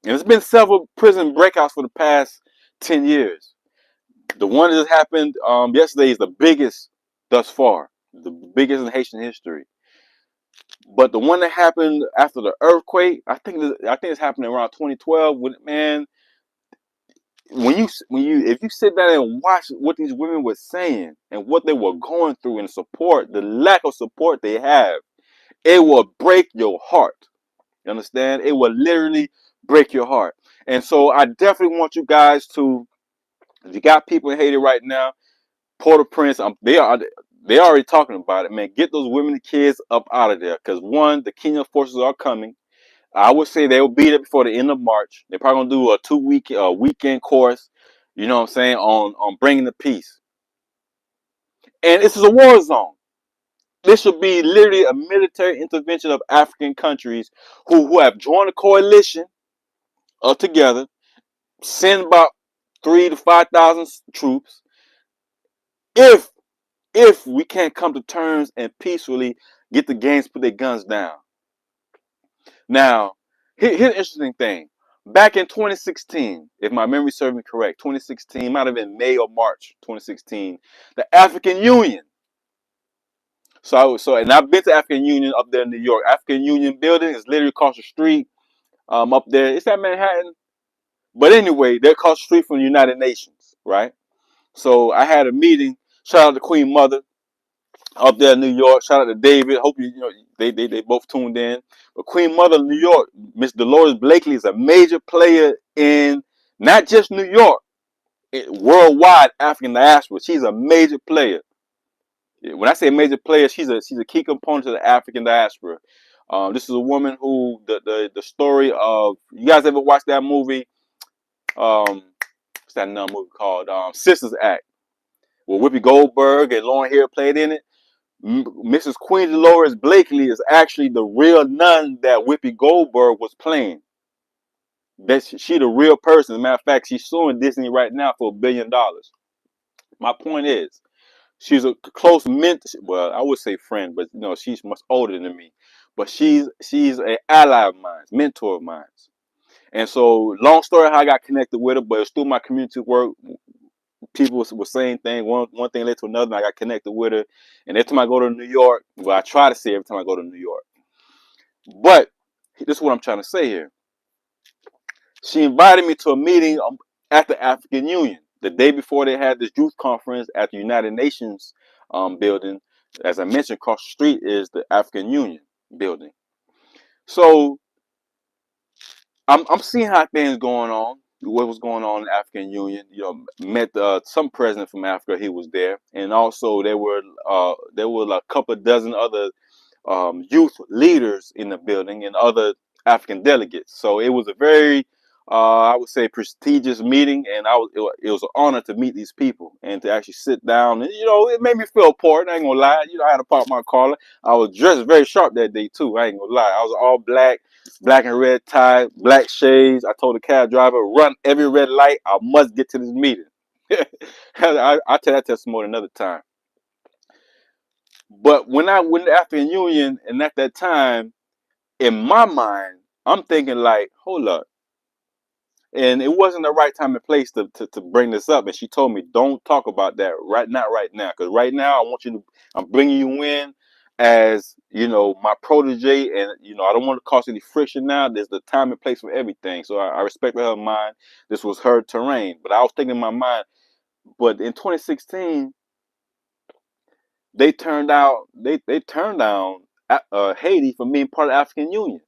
S1: and there's been several prison breakouts for the past 10 years. The one that just happened yesterday is the biggest thus far, the biggest in Haitian history. But the one that happened after the earthquake, I think it's happening around 2012. Man, if you sit down and watch what these women were saying and what they were going through and support, the lack of support they have, it will break your heart. You understand? It will literally break your heart. And so I definitely want you guys to, if you got people in Haiti right now, Port-au-Prince, they already talking about it, man. Get those women and kids up out of there. Because one, the Kenyan forces are coming. I would say they will be there before the end of March. They're probably gonna do a 2-week weekend course, you know what I'm saying, on bringing the peace. And this is a war zone. This should be literally a military intervention of African countries who have joined a coalition together, send about 3 to 5,000 troops. If we can't come to terms and peacefully get the gangs put their guns down. Now, here's the interesting thing. Back in 2016, if my memory serves me correct, 2016 might have been May or March 2016, the African Union. And I've been to African Union up there in New York. African Union building is literally across the street. Up there, it's that Manhattan. But anyway, they're across the street from the United Nations, right? So I had a meeting. Shout out to Queen Mother up there in New York. Shout out to David. Hope you know they both tuned in. But Queen Mother of New York, Miss Dolores Blakely, is a major player in not just New York, worldwide African diaspora. She's a major player. When I say major player, she's a key component to the African diaspora. This is a woman who the story of, you guys ever watched that movie? What's that another movie called? Sisters Act, where Whoopi Goldberg and Lauren Hill played in it. Mrs. Queen Dolores Blakely is actually the real nun that Whoopi Goldberg was playing. She the real person. As a matter of fact, she's suing Disney right now for $1 billion. My point is, she's a close mentor. Well, I would say friend, but she's much older than me. But she's an ally of mine, mentor of mine. And so, long story how I got connected with her, but it's through my community work. People were saying things. One thing led to another, and I got connected with her. And every time I go to New York, well, I try to say every time I go to New York. But this is what I'm trying to say here. She invited me to a meeting at the African Union the day before they had this youth conference at the United Nations building. As I mentioned, across the street is the African Union building. So I'm seeing how things going on. What was going on in the African Union? Met some president from Africa. He was there, and also there were a couple of dozen other youth leaders in the building and other African delegates. So it was a very, I would say, prestigious meeting, and it was an honor to meet these people and to actually sit down. And it made me feel important. I ain't gonna lie. I had to pop my collar. I was dressed very sharp that day too. I ain't gonna lie. I was all black and red tie, black shades. I told the cab driver, run every red light. I must get to this meeting. I'll tell that testimony another time. But when I went to African Union, and at that time, in my mind, I'm thinking like, hold up. And it wasn't the right time and place to bring this up. And she told me, don't talk about that not right now. Because right now, I'm bringing you in as, my protege. And, I don't want to cause any friction now. There's the time and place for everything. So I respect her mind. This was her terrain. But I was thinking in my mind, but in 2016, they turned down Haiti from being part of the African Union.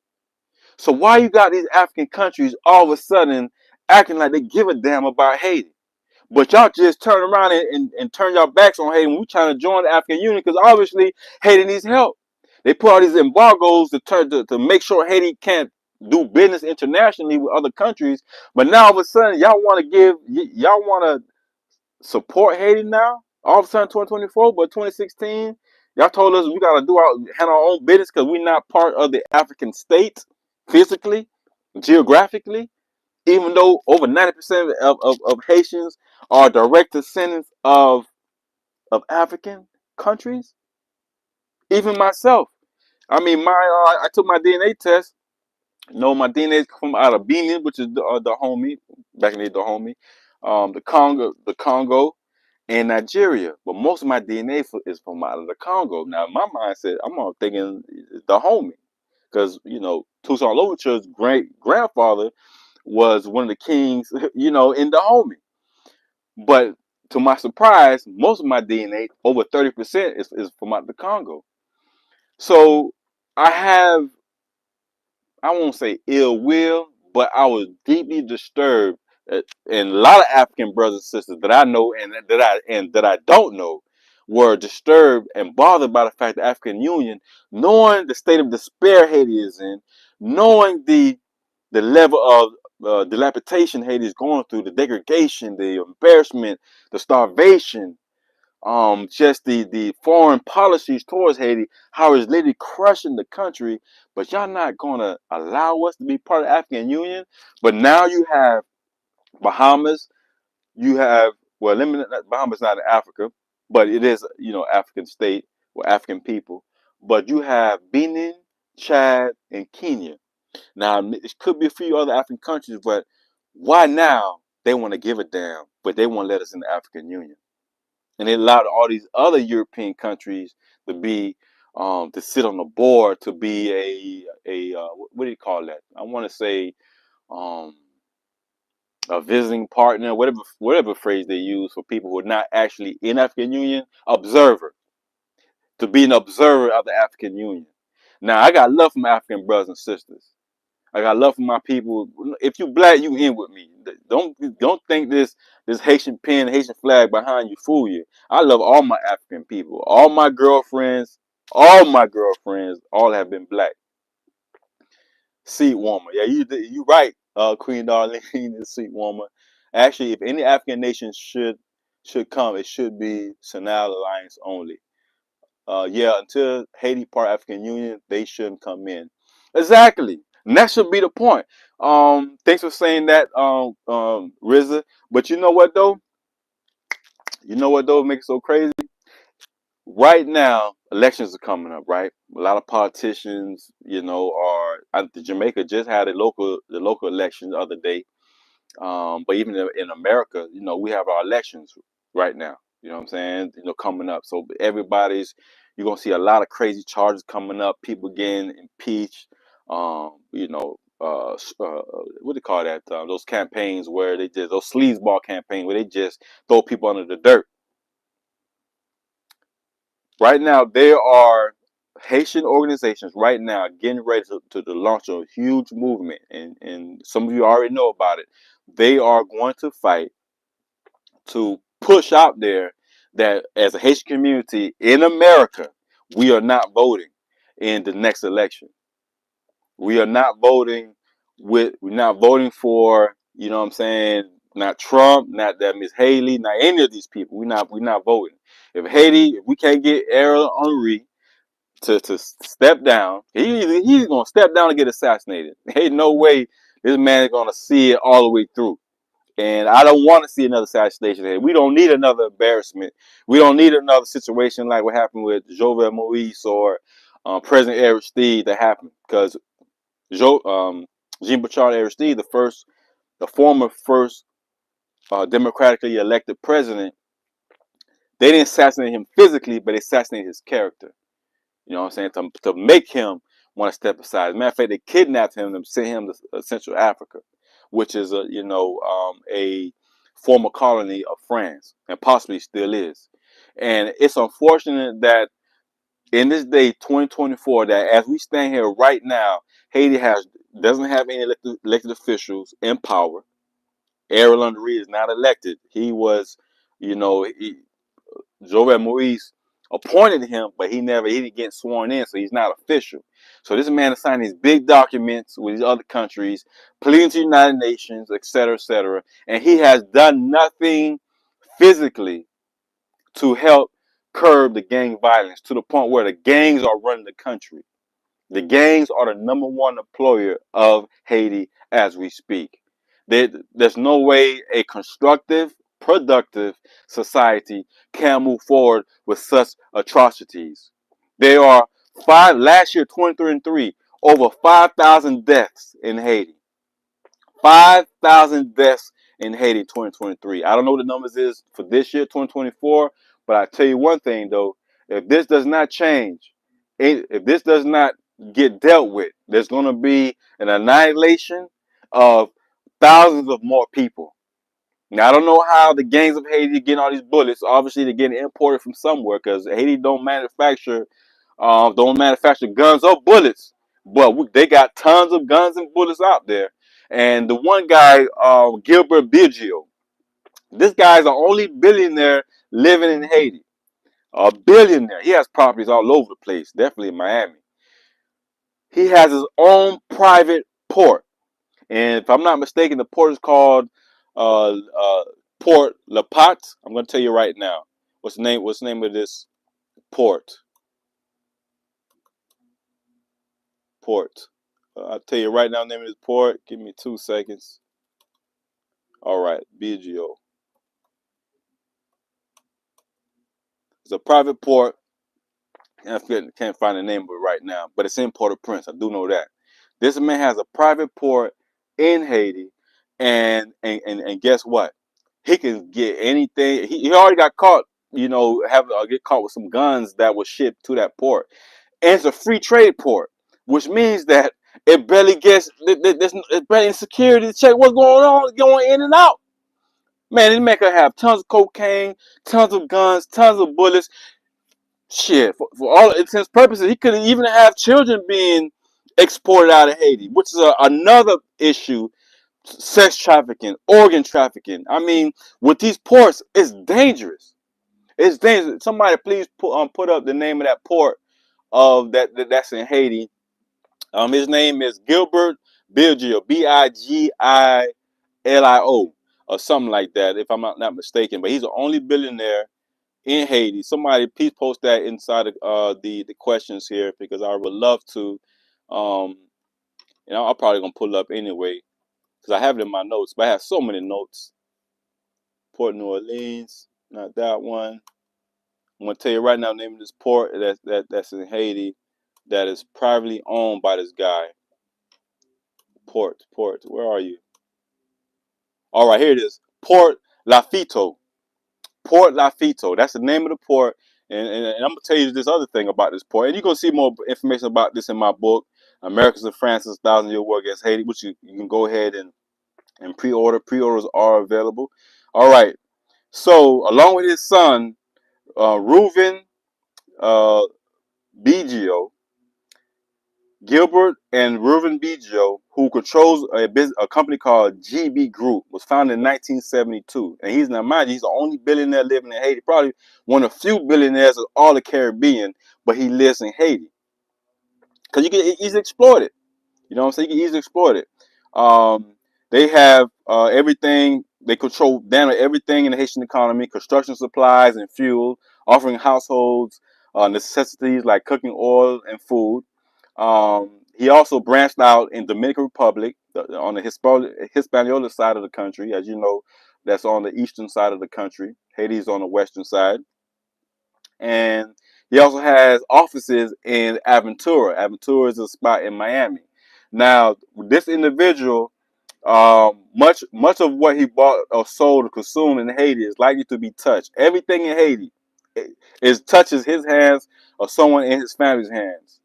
S1: So why you got these African countries all of a sudden acting like they give a damn about Haiti? But y'all just turn around and turn your backs on Haiti when we trying to join the African Union, because obviously Haiti needs help. They put all these embargoes to make sure Haiti can't do business internationally with other countries. But now all of a sudden y'all want to support Haiti now? All of a sudden 2024, but 2016, y'all told us we got to handle our own business because we're not part of the African state physically, geographically, even though over 90% of Haitians are direct descendants of African countries. Even myself. I mean, I took my DNA test. No, my DNA is from out of Benin, which is the homie, back in the day, the homie. The Congo, and Nigeria. But most of my DNA is from out of the Congo. Now, my mindset, I'm all thinking the homie. Because, Toussaint Louverture's great grandfather was one of the kings, in the homie. But to my surprise, most of my DNA, over 30%, is from out the Congo. So I have, I won't say ill will, but I was deeply disturbed, and a lot of African brothers and sisters that I know and that I don't know were disturbed and bothered by the fact the African Union, knowing the state of despair Haiti is in, knowing the level of dilapidation Haiti is going through, the degradation, the embarrassment, the starvation, just the foreign policies towards Haiti, how it's literally crushing the country, but y'all not gonna allow us to be part of the African Union. But now you have Bahamas, you have, well, Bahamas not in Africa, but it is, African state or African people. But you have Benin, Chad, and Kenya. Now it could be a few other African countries, but why now they want to give a damn, but they won't let us in the African Union? And it allowed all these other European countries to be, to sit on the board, to be what do you call that? I want to say, um, a visiting partner, whatever phrase they use for people who are not actually in African Union, observer, to be an observer of the African Union. Now I got love for my African brothers and sisters. I got love for my people. If you black, you in with me. Don't think this Haitian pin, Haitian flag behind you fool you. I love all my African people. All my girlfriends, all have been black. Seat warmer. Yeah, you right, Queen Darlene, the seat warmer. Actually, if any African nation should come, it should be Senal Alliance only. Yeah, until Haiti part African Union, they shouldn't come in. Exactly. And that should be the point. Thanks for saying that, RZA. But you know what though? You know what though makes it so crazy? Right now, elections are coming up, right? A lot of politicians, Jamaica just had the local election the other day. But even in America, we have our elections right now. You know what I'm saying? Coming up. So you're gonna see a lot of crazy charges coming up. People getting impeached. What do you call that? Those campaigns where they just those sleazeball campaigns where they just throw people under the dirt. Right now, there are Haitian organizations right now getting ready to launch a huge movement, and some of you already know about it. They are going to fight to push out there that as a Haitian community in America, we are not voting in the next election. We are not voting we're not voting for, what I'm saying, not Trump, not that Miss Haley, not any of these people. We're not voting. If we can't get Ariel Henry to step down, he's gonna step down and get assassinated. Ain't no way this man is gonna see it all the way through. And I don't want to see another assassination here. We don't need another embarrassment. We don't need another situation like what happened with Jovenel Moïse or President Aristide that happened. Because Jean-Bertrand Aristide, the former first democratically elected president, they didn't assassinate him physically, but they assassinated his character. You know what I'm saying? To make him want to step aside. As a matter of fact, they kidnapped him and sent him to Central Africa, which is a former colony of France and possibly still is. And it's unfortunate that in this day, 2024, that as we stand here right now, Haiti doesn't have any elected officials in power. Ariel Henry is not elected. He was, Jovenel Moïse appointed him, but he didn't get sworn in, so he's not official. So this man is signing these big documents with these other countries, pleading to the United Nations, etc., and he has done nothing physically to help curb the gang violence to the point where the gangs are running the country. The gangs are the number one employer of Haiti as we speak. There's no way a constructive, productive society can move forward with such atrocities. There are last year, 2023, over 5,000 deaths in Haiti. 5,000 deaths in Haiti 2023. I don't know what the numbers is for this year, 2024, but I tell you one thing though, if this does not change, if this does not get dealt with, there's going to be an annihilation of thousands of more people. Now I don't know how the gangs of Haiti are getting all these bullets. Obviously, they're getting imported from somewhere because Haiti don't manufacture guns or bullets. But they got tons of guns and bullets out there. And the one guy, Gilbert Biggio, this guy's the only billionaire living in Haiti. A billionaire. He has properties all over the place, definitely in Miami. He has his own private port. And if I'm not mistaken, the port is called uh, uh, Port La Pat. I'm going to tell you right now. What's the name of this port? Port. I'll tell you right now the name of this port. Give me 2 seconds. All right, BGO. It's a private port. I can't find the name of it right now, but it's in Port-au-Prince. I do know that. This man has a private port in Haiti, and guess what? He can get anything. He already got caught, get caught with some guns that was shipped to that port. And it's a free trade port, which means that it barely gets, it's barely insecurity to check what's going in and out. Man, this man could have tons of cocaine, tons of guns, tons of bullets. Shit, for all intents and purposes, he could even have children being exported out of Haiti, which is another issue. Sex trafficking, organ trafficking. I mean, with these ports, it's dangerous. It's dangerous. Somebody please put up the name of that port that's in Haiti. His name is Gilbert Biggio, Bigilio, or something like that, if I'm not mistaken. But he's the only billionaire in Haiti. Somebody please post that inside of, the questions here, because I would love to. Um, I'm probably gonna pull it up anyway because I have it in my notes. But I have so many notes. Port New Orleans, not that one. I'm gonna tell you right now the name of this port that's in Haiti that is privately owned by this guy. Port. Where are you? All right, here it is. Port Lafito. Port Lafito. That's the name of the port. And I'm gonna tell you this other thing about this port, and you're gonna see more information about this in my book, Americans and France's 1,000-Year War Against Haiti, which you can go ahead and pre-order. Pre-orders are available. All right. So along with his son, Reuven Biggio, Gilbert and Reuven Biggio, who controls a company called GB Group, was founded in 1972. And he's the only billionaire living in Haiti, probably one of the few billionaires of all the Caribbean, but he lives in Haiti. Because he's exploited. You know what I'm saying? You can easily exploit it. They have everything. They control damn near everything in the Haitian economy: construction supplies and fuel, offering households necessities like cooking oil and food. He also branched out in Dominican Republic on the Hispaniola side of the country. As you know, that's on the eastern side of the country. Haiti's on the western side. And he also has offices in Aventura. Aventura is a spot in Miami. Now, this individual, much of what he bought or sold or consumed in Haiti is likely to be touched. Everything in Haiti is touches his hands or someone in his family's hands.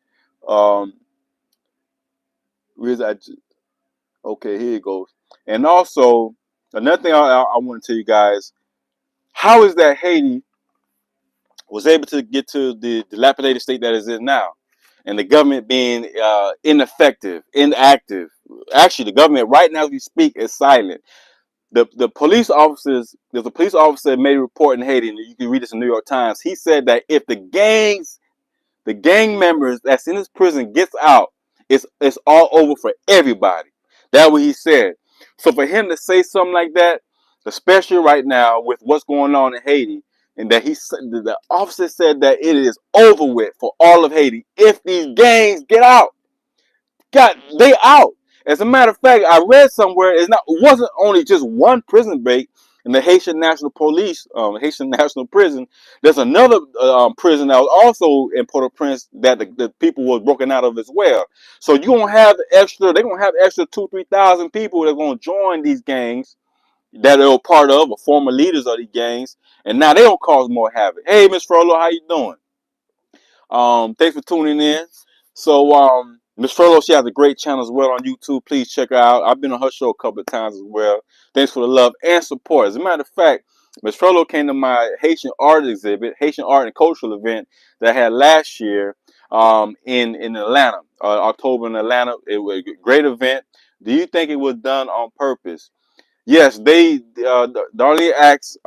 S1: Where's that? Okay, here it goes. And also, another thing I want to tell you guys: how is that Haiti was able to get to the dilapidated state that is in now, and the government being ineffective, inactive. Actually, the government right now as we speak is silent. The police officers, there's a police officer that made a report in Haiti, and you can read this in the New York Times. He said that if the gang members that's in this prison gets out, it's all over for everybody. That's what he said. So for him to say something like that, especially right now with what's going on in Haiti, and that the officer said that it is over with for all of Haiti if these gangs get out. God, they out. As a matter of fact, I read somewhere it wasn't only just one prison break in the Haitian National Police, Haitian National Prison. There's another prison that was also in Port-au-Prince that the people were broken out of as well. So you gonna have they're gonna have extra 2,000-3,000 people that are gonna join these gangs that they were part of or former leaders of these gangs, and now they don't cause more havoc. Hey, Miss Frollo, how you doing? Thanks for tuning in. So Miss Furlow, she has a great channel as well on YouTube. Please check her out. I've been on her show a couple of times as well. Thanks for the love and support. As a matter of fact, Miss Furlow came to my Haitian art exhibit, Haitian art and cultural event that I had last year in Atlanta, October in Atlanta. It was a great event. Do you think it was done on purpose? Yes, Darlene asks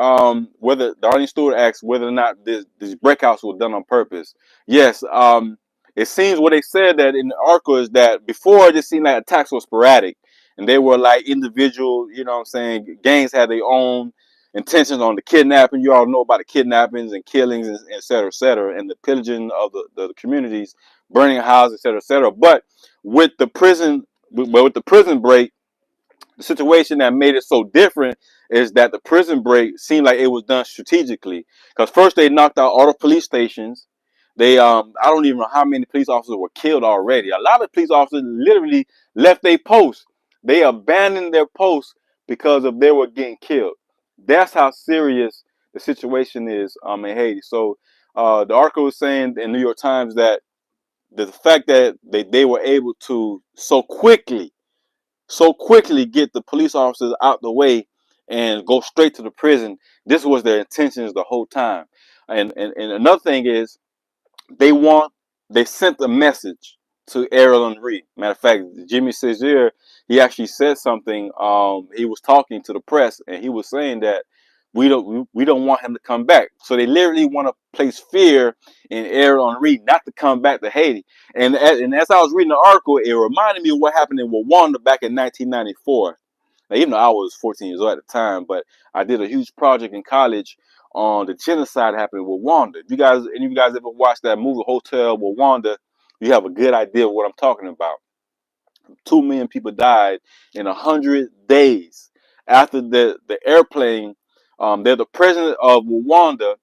S1: whether Darlene Stewart asks whether or not these breakouts were done on purpose. Yes, it seems what they said that in the article is that before it just seemed like attacks were sporadic and they were like individual, you know what I'm saying, gangs had their own intentions on the kidnapping. You all know about the kidnappings and killings and et cetera, and the pillaging of the communities, burning houses, et cetera, et cetera. But with the prison, with the prison break, the situation that made it so different is that the prison break seemed like it was done strategically. Because first they knocked out all the police stations. They I don't even know how many police officers were killed already. A lot of police officers literally left their posts. They abandoned their posts because of they were getting killed. That's how serious the situation is in Haiti. So the article was saying in New York Times that the fact that they were able to so quickly get the police officers out the way and go straight to the prison. This was their intentions the whole time. And another thing is they want they sent a message to Ariel Henry. Matter of fact, Jimmy Cesar, he actually said something. He was talking to the press and he was saying that we don't want him to come back. So they literally want to place fear in Ariel Henry not to come back to Haiti. And as I was reading the article, it reminded me of what happened in Rwanda back in 1994. Now, even though I was 14 years old at the time, but I did a huge project in college on the genocide happening in Rwanda. If any of you guys ever watched that movie Hotel Rwanda, you have a good idea of what I'm talking about. 2 million people died in 100 days after the airplane. The president of Rwanda,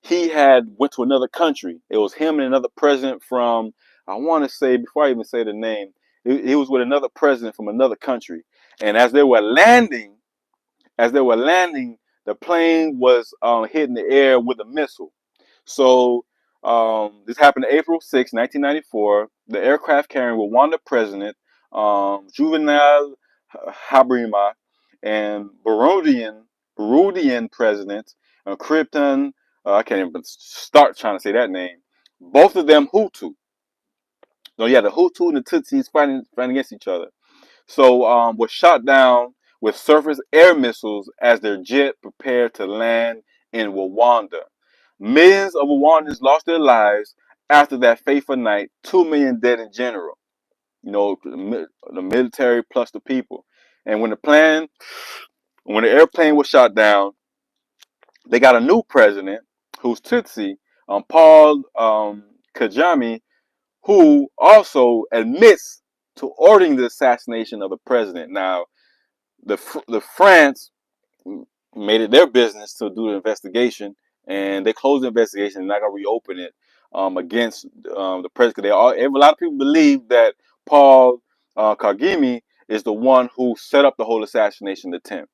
S1: he had went to another country. It was him and another president from, I want to say, before I even say the name, he was with another president from another country. And as they were landing, the plane was hit in the air with a missile. So this happened April 6, 1994. The aircraft carrying Rwanda president Juvenal Habyarimana and Burundian president Krypton. I can't even start trying to say that name. Both of them Hutu. No, yeah, the Hutu and the Tutsis fighting against each other. So was shot down with surface air missiles as their jet prepared to land in Rwanda. Millions of Rwandans lost their lives after that fateful night. 2 million dead in general. You know, the military plus the people. And when the airplane was shot down, they got a new president who's Tutsi, Paul Kagame, who also admits to ordering the assassination of the president. Now, the France made it their business to do the investigation, and they closed the investigation and not gonna reopen it against the president. A lot of people believe that Paul Kagame is the one who set up the whole assassination attempt.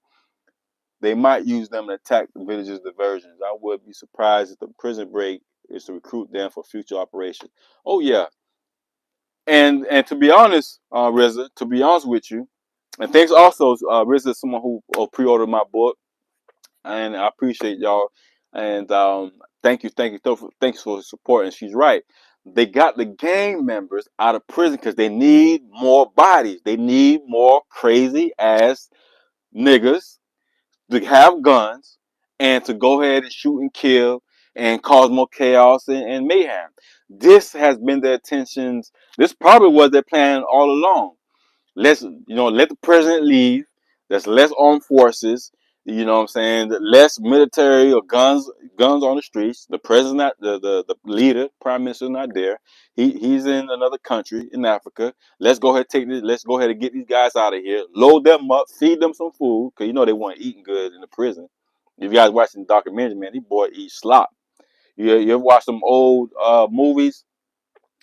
S1: They might use them to attack the villages' diversions. I would be surprised if the prison break is to recruit them for future operations. Oh yeah, and to be honest, Reza, to be honest with you, and thanks also, Reza is someone who pre-ordered my book, and I appreciate y'all. And thanks for the support. And she's right. They got the gang members out of prison because they need more bodies. They need more crazy ass niggas to have guns and to go ahead and shoot and kill and cause more chaos and mayhem. This has been their intentions. This probably was their plan all along. Let the president leave. There's less armed forces. You know what I'm saying? Less military or guns on the streets. The president, not the leader, prime minister, not there. He's in another country in Africa. Let's go ahead Let's go ahead and get these guys out of here. Load them up. Feed them some food because they weren't eating good in the prison. If you guys watching the documentary, man, these boys eat slop. You ever watch some old movies?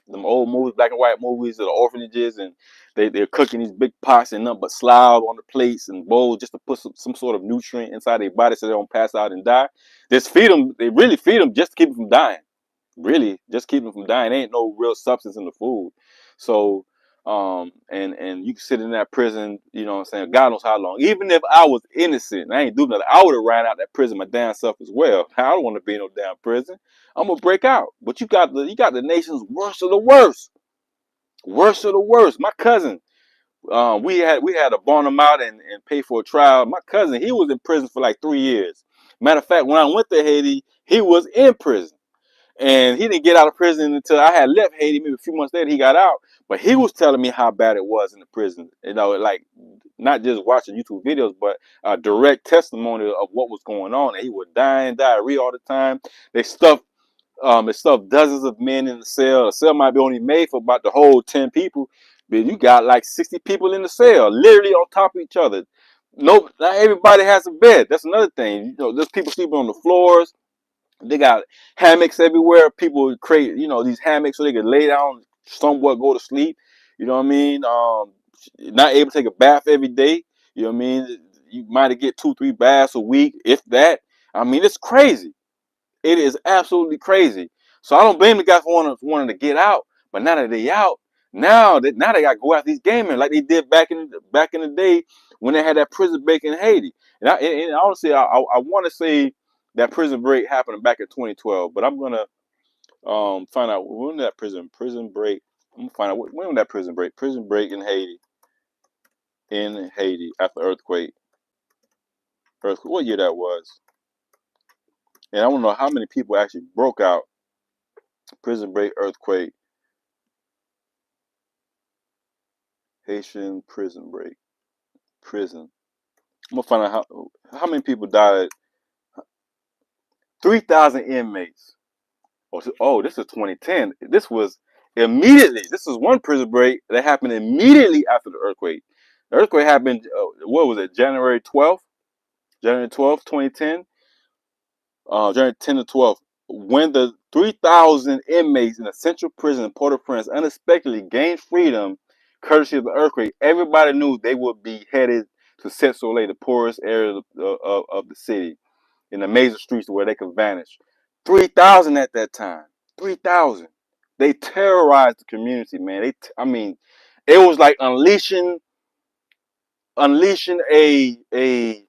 S1: Them old movies, black and white movies of the orphanages, and they're cooking these big pots and nothing but slob on the plates and bowls just to put some sort of nutrient inside their body so they don't pass out and die. Just feed them. They really feed them just to keep them from dying. Really, just keep them from dying. There ain't no real substance in the food. So And you can sit in that prison, you know what I'm saying, God knows how long. Even if I was innocent, I ain't do nothing, I would have ran out that prison my damn self as well. I don't want to be in no damn prison. I'm gonna break out. But you got the nation's worst of the worst. Worst of the worst. My cousin, we had to bond him out and pay for a trial. My cousin, he was in prison for like 3 years. Matter of fact, when I went to Haiti, he was in prison. And he didn't get out of prison until I had left Haiti. Maybe a few months later, he got out. But he was telling me how bad it was in the prison. You know, like not just watching YouTube videos, but direct testimony of what was going on. And he was dying, diarrhea all the time. They stuffed dozens of men in the cell. The cell might be only made for about the whole 10 people, but you got like 60 people in the cell, literally on top of each other. No, not everybody has a bed. That's another thing. You know, there's people sleeping on the floors. They got hammocks everywhere. People create, these hammocks so they can lay down, somewhat go to sleep. You know what I mean? Not able to take a bath every day. You know what I mean? You might get 2, 3 baths a week, if that. I mean, it's crazy. It is absolutely crazy. So I don't blame the guys for wanting to get out. But now that they out, now they got to go after these gamers like they did back in the day when they had that prison break in Haiti. And honestly, I want to say that prison break happened back in 2012, but I'm gonna find out when that prison break. I'm gonna find out when that prison break in Haiti after earthquake. What year that was? And I want to know how many people actually broke out. Prison break, earthquake, Haitian prison break, prison. I'm gonna find out how many people died. 3,000 inmates. Oh, this is 2010. This was immediately. This is one prison break that happened immediately after the earthquake. The earthquake happened. What was it? January 12th. January 12th, 2010. January 10 to 12. When the 3,000 inmates in a central prison in Port-au-Prince unexpectedly gained freedom, courtesy of the earthquake, everybody knew they would be headed to Set Soleil, the poorest area of the city, in the major streets where they could vanish. 3,000 at that time. 3,000. They terrorized the community, man. I mean, it was like unleashing a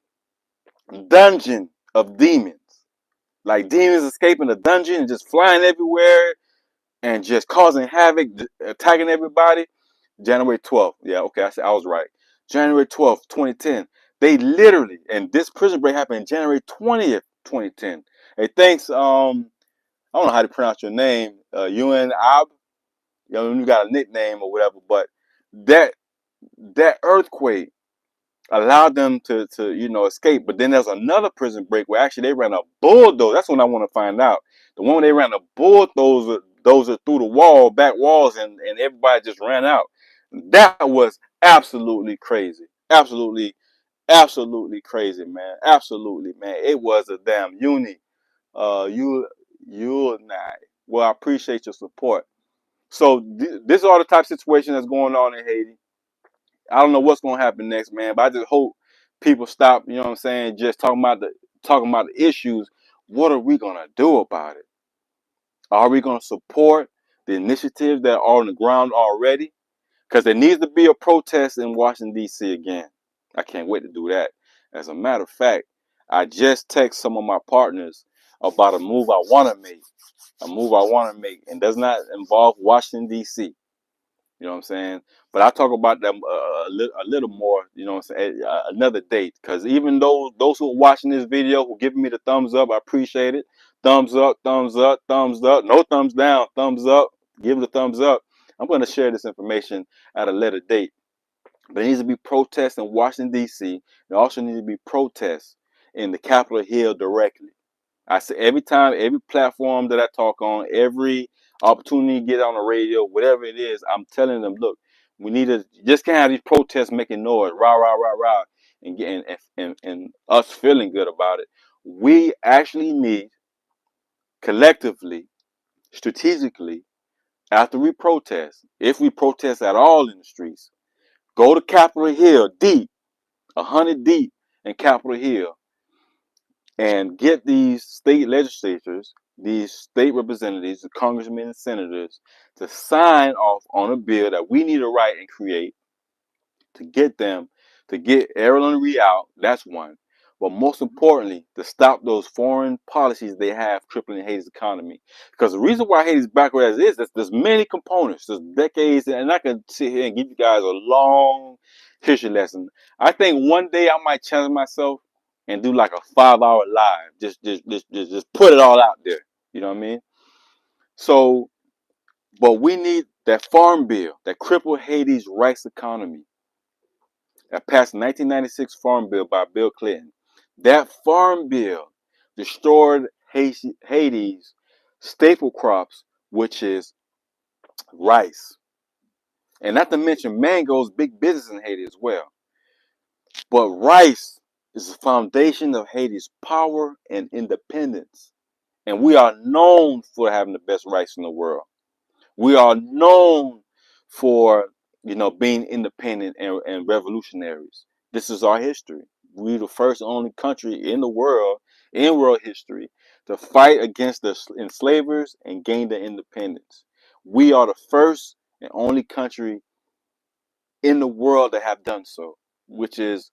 S1: dungeon of demons. Like demons escaping the dungeon and just flying everywhere and just causing havoc, attacking everybody. January 12th. Yeah, okay, I was right. January 12th, 2010. They literally, and this prison break happened January 20th, 2010. Hey, thanks. I don't know how to pronounce your name. UN Ab. You got a nickname or whatever, but that earthquake allowed them to escape. But then there's another prison break where actually they ran a bulldozer. That's what I want to find out. The one where they ran a bulldozer through the back walls, and everybody just ran out. That was absolutely crazy. Absolutely crazy, man. Absolutely, man. It was a damn uni. You and I. Well, I appreciate your support. So this is all the type of situation that's going on in Haiti. I don't know what's going to happen next, man, but I just hope people stop, you know what I'm saying, just talking about the issues. What are we going to do about it? Are we going to support the initiatives that are on the ground already? Because there needs to be a protest in Washington, D.C. again. I can't wait to do that. As a matter of fact, I just text some of my partners about a move I want to make. And does not involve Washington, D.C. You know what I'm saying? But I talk about them a little more, you know what I'm saying, another date. Because even those who are watching this video, who giving me the thumbs up, I appreciate it. Thumbs up, thumbs up, thumbs up. No thumbs down, thumbs up. Give the thumbs up. I'm going to share this information at a later date. But it needs to be protests in Washington, D.C. There also needs to be protests in the Capitol Hill directly. I say every time, every platform that I talk on, every opportunity to get on the radio, whatever it is, I'm telling them, look, we need to just can't have these protests making noise, rah rah rah rah, and getting and us feeling good about it. We actually need collectively, strategically, after we protest, if we protest at all in the streets, go to Capitol Hill deep, 100 deep in Capitol Hill, and get these state legislatures, these state representatives, the congressmen and senators, to sign off on a bill that we need to write and create to get them to get Ariel Henry out. That's one. But most importantly, to stop those foreign policies they have crippling Haiti's economy. Because the reason why Haiti's backward as it is, there's many components, there's decades, and I can sit here and give you guys a long history lesson. I think one day I might challenge myself and do like a 5-hour live. Just put it all out there. You know what I mean? So, but we need that farm bill that crippled Haiti's rice economy. That passed the 1996 Farm Bill by Bill Clinton. That farm bill destroyed Haiti's staple crops, which is rice. And not to mention mangoes, big business in Haiti as well. But rice is the foundation of Haiti's power and independence. And we are known for having the best rice in the world. We are known for, being independent and revolutionaries. This is our history. We're the first and only country in the world, in world history, to fight against the enslavers and gain their independence. We are the first and only country in the world that have done so, which is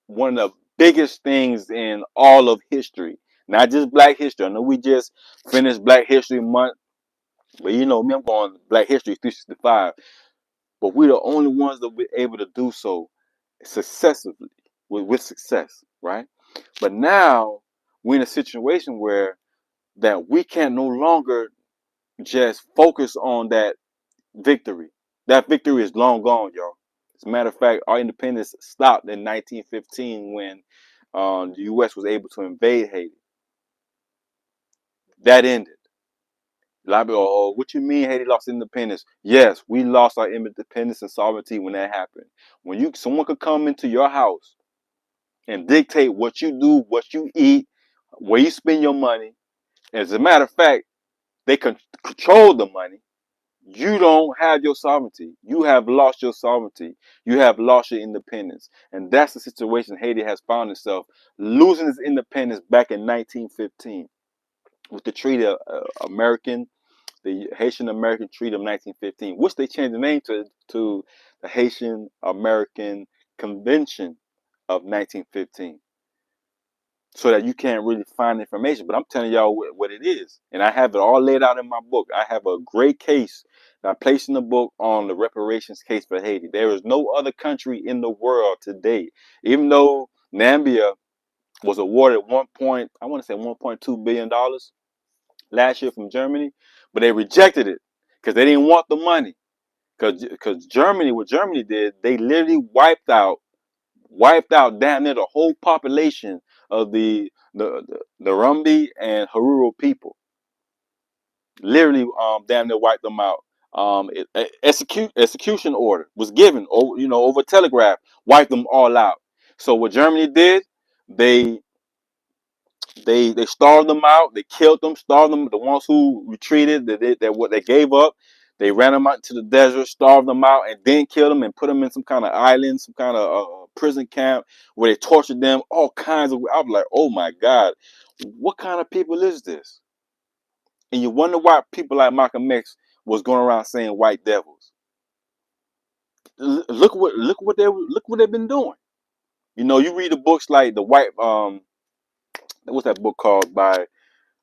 S1: one of the biggest things in all of history. Not just Black history. I know we just finished Black History Month, but you know me, I'm going Black History 365. But we're the only ones that we're able to do so successfully, with success, right? But now we're in a situation where that we can no longer just focus on that victory. That victory is long gone, y'all. As a matter of fact, our independence stopped in 1915 when the U.S. was able to invade Haiti. That ended. A lot of people, oh, what you mean Haiti lost independence? Yes, we lost our independence and sovereignty when that happened. When someone could come into your house and dictate what you do, what you eat, where you spend your money. As a matter of fact, they can control the money. You don't have your sovereignty. You have lost your sovereignty. You have lost your independence. And that's the situation Haiti has found itself, losing its independence back in 1915 with the Treaty of the Haitian American Treaty of 1915, which they changed the name to the Haitian American Convention of 1915. So that you can't really find information. But I'm telling y'all what it is. And I have it all laid out in my book. I have a great case that I placed in the book on the reparations case for Haiti. There is no other country in the world today, even though Namibia was awarded $1.2 billion last year from Germany, but they rejected it because they didn't want the money. Because Germany, what Germany did, they literally wiped out down near the whole population of the Rumbi and Haruru people. Literally, damn near wiped them out. Execution order was given, over telegraph, wiped them all out. So what Germany did, they starved them out. They killed them, starved them. The ones who retreated, they gave up. They ran them out to the desert, starved them out, and then killed them and put them in some kind of island, some kind of prison camp where they tortured them. All kinds of. I was like, oh my God, what kind of people is this? And you wonder why people like Malcolm X was going around saying white devils. Look what they've been doing. You read the books like the white what's that book called by,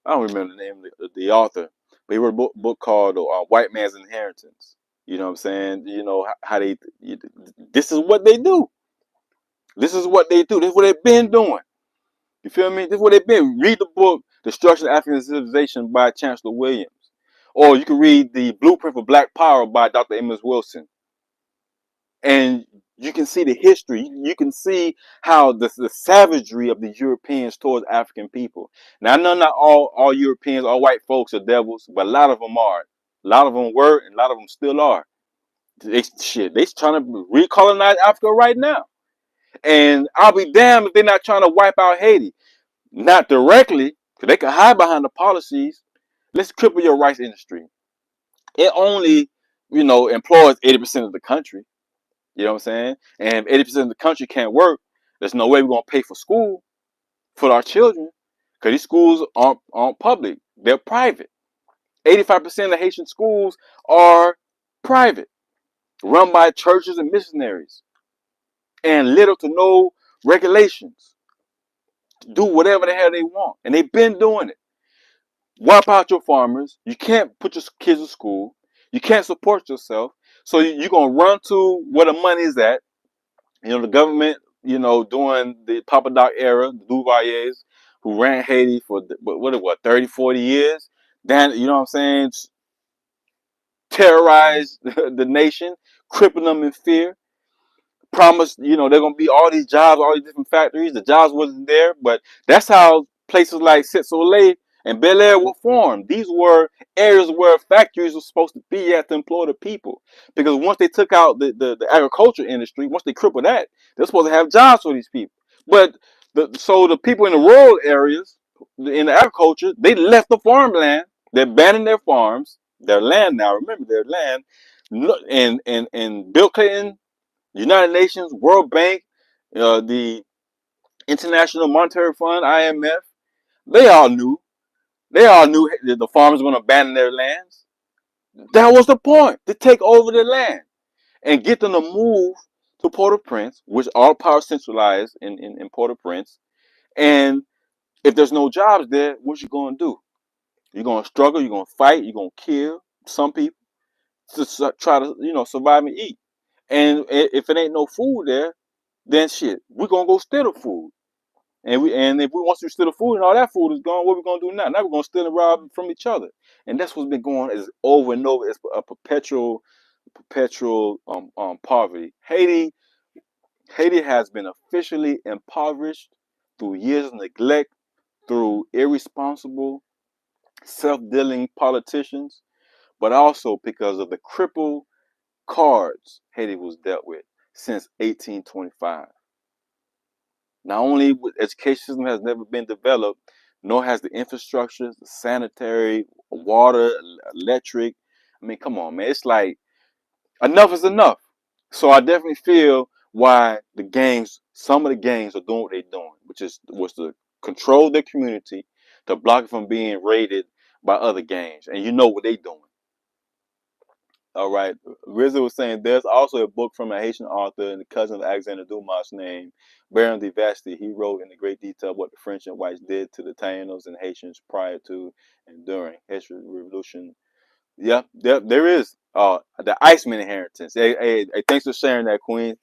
S1: I don't remember the name of the author, but he wrote a book called White Man's Inheritance. You know what I'm saying? How this is what they do. This is what they do. This is what they've been doing. You feel me? This is what they've been. Read the book, Destruction of African Civilization by Chancellor Williams. Or you can read the Blueprint for Black Power by Dr. Emmons Wilson. And you can see the history. You can see how the savagery of the Europeans towards African people. Now, I know not all Europeans, all white folks are devils, but a lot of them are. A lot of them were, and a lot of them still are. They trying to recolonize Africa right now. And I'll be damned if they're not trying to wipe out Haiti. Not directly, because they can hide behind the policies. Let's cripple your rice industry. It only, employs 80% of the country. You know what I'm saying? And if 80% of the country can't work, there's no way we're going to pay for school for our children, because these schools aren't public. They're private. 85% of Haitian schools are private, run by churches and missionaries, and little to no regulations. Do whatever the hell they want, and they've been doing it. Wipe out your farmers. You can't put your kids in school. You can't support yourself. So you're gonna run to where the money is at. The government, during the Papa Doc era, the Duvaliers, who ran Haiti for what 30, 40 years. Then, you know what I'm saying, terrorized the nation, crippling them in fear. Promised, they're gonna be all these jobs, all these different factories. The jobs wasn't there, but that's how places like Sit Soleil and Bel Air were formed. These were areas where factories were supposed to be at to employ the people. Because once they took out the agriculture industry, once they crippled that, they're supposed to have jobs for these people. But so the people in the rural areas, in the agriculture, they left the farmland. They're abandoning their farms, their land now. Remember their land, and Bill Clinton, United Nations, World Bank, the International Monetary Fund, IMF, they all knew. They all knew that the farmers were going to abandon their lands. That was the point, to take over the land and get them to move to Port-au-Prince, which all power centralized in Port-au-Prince. And if there's no jobs there, what you going to do? You're going to struggle, you're going to fight, you're going to kill some people to try to, survive and eat. And if it ain't no food there, then shit, we're gonna go steal the food. And if we once we steal the food and all that food is gone, what we gonna do now? Now we're gonna steal and rob from each other. And that's what's been going on, is over and over. It's a perpetual poverty. Haiti has been officially impoverished through years of neglect, through irresponsible, self-dealing politicians, but also because of the crippled cards Haiti was dealt with since 1825. Not only with education system has never been developed, nor has the infrastructure, the sanitary, water, electric. I mean, come on, man. It's like enough is enough. So I definitely feel why some of the gangs are doing what they're doing, was to control their community, to block it from being raided by other gangs. And you know what they're doing. All right. Rizzo was saying there's also a book from a Haitian author and the cousin of Alexander Dumas named Baron de Vasty. He wrote in great detail what the French and whites did to the Tainos and Haitians prior to and during Haitian Revolution. Yeah, there is the Iceman inheritance. Hey, thanks for sharing that, Queen.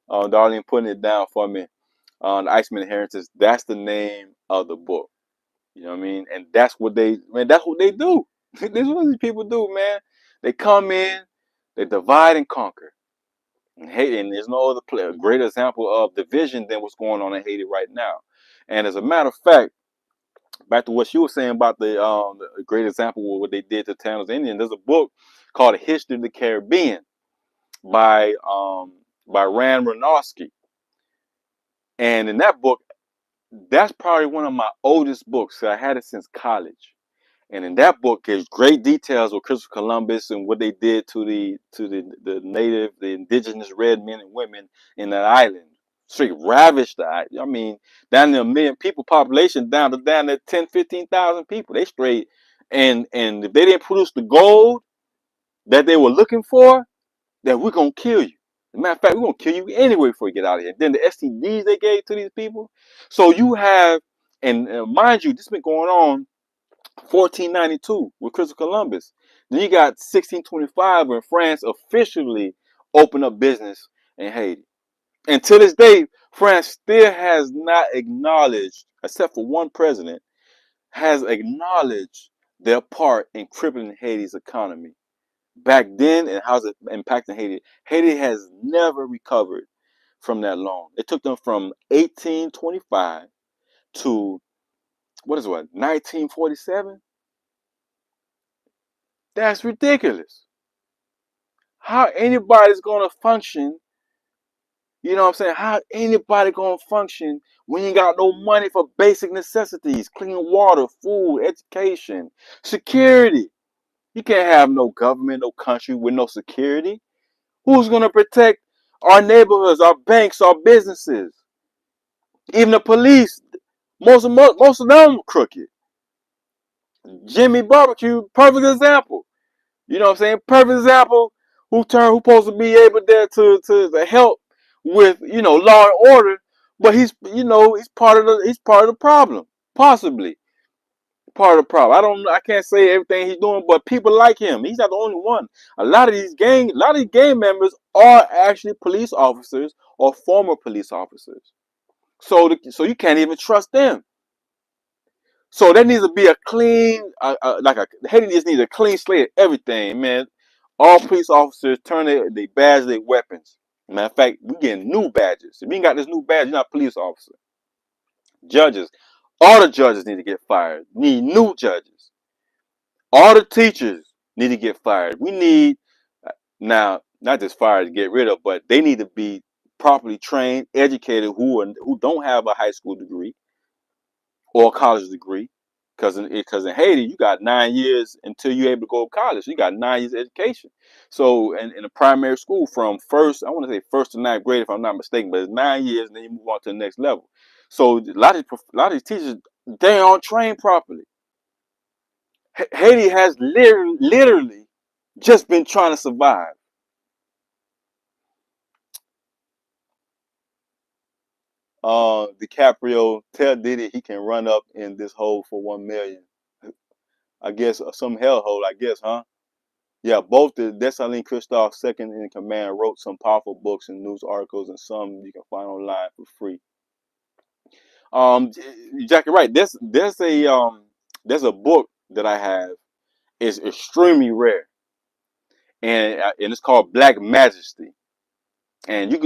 S1: Darlene, putting it down for me. The Iceman inheritance. That's the name of the book. You know what I mean? And that's what they do. This is what these people do, man. They come in, they divide and conquer. And Haiti, and there's no other great example of division than what's going on in Haiti right now. And as a matter of fact, back to what she was saying about the great example of what they did to Tanos Indians, there's a book called A History of the Caribbean by Rand Ranowski. And in that book, that's probably one of my oldest books. I had it since college. And in that book, gives great details of Christopher Columbus and what they did to the native, the indigenous red men and women in that island. Straight ravished the island. I mean, down to a million people population, down to 10, 15,000 people. They straight, and if they didn't produce the gold that they were looking for, then we're gonna kill you. As a matter of fact, we're gonna kill you anyway before you get out of here. Then the STDs they gave to these people. So you have, and mind you, this has been going on 1492 with Christopher Columbus. Then you got 1625 when France officially opened up business in Haiti. And to this day, France still has not acknowledged, except for one president, has acknowledged their part in crippling Haiti's economy. Back then, and how's it impacting Haiti? Haiti has never recovered from that loan. It took them from 1825 to 1947? That's ridiculous. How anybody's gonna function, you know what I'm saying? How anybody gonna function when you got no money for basic necessities, clean water, food, education, security? You can't have no government, no country with no security. Who's gonna protect our neighborhoods, our banks, our businesses? Even the police, most of them crooked. Jimmy Barbecue, perfect example. You know what I'm saying? Perfect example. Who supposed to be able there to help with law and order, but he's part of the problem, possibly part of the problem. I can't say everything he's doing, but people like him. He's not the only one. A lot of these gang members are actually police officers or former police officers. So you can't even trust them. So there needs to be a clean, Haiti just needs a clean slate of everything, man. All police officers turn they badge their weapons. Matter of fact, we getting new badges. If you ain't got this new badge, you're not a police officer. Judges, all the judges need to get fired. Need new judges. All the teachers need to get fired. We need now not just fired to get rid of, but they need to be properly trained, educated, who don't have a high school degree or a college degree. Because in Haiti, you got 9 years until you're able to go to college. So you got 9 years of education. So in a primary school from I want to say first to ninth grade, if I'm not mistaken, but it's 9 years, and then you move on to the next level. So a lot of these teachers, they aren't trained properly. Haiti has literally just been trying to survive. DiCaprio, tell Diddy he can run up in this hole for 1 million. I guess some hellhole, I guess, huh? Yeah, both the Dessalines Christophe, second in command, wrote some powerful books and news articles, and some you can find online for free. Jackie, right? There's a book that I have. It's extremely rare, and it's called Black Majesty. And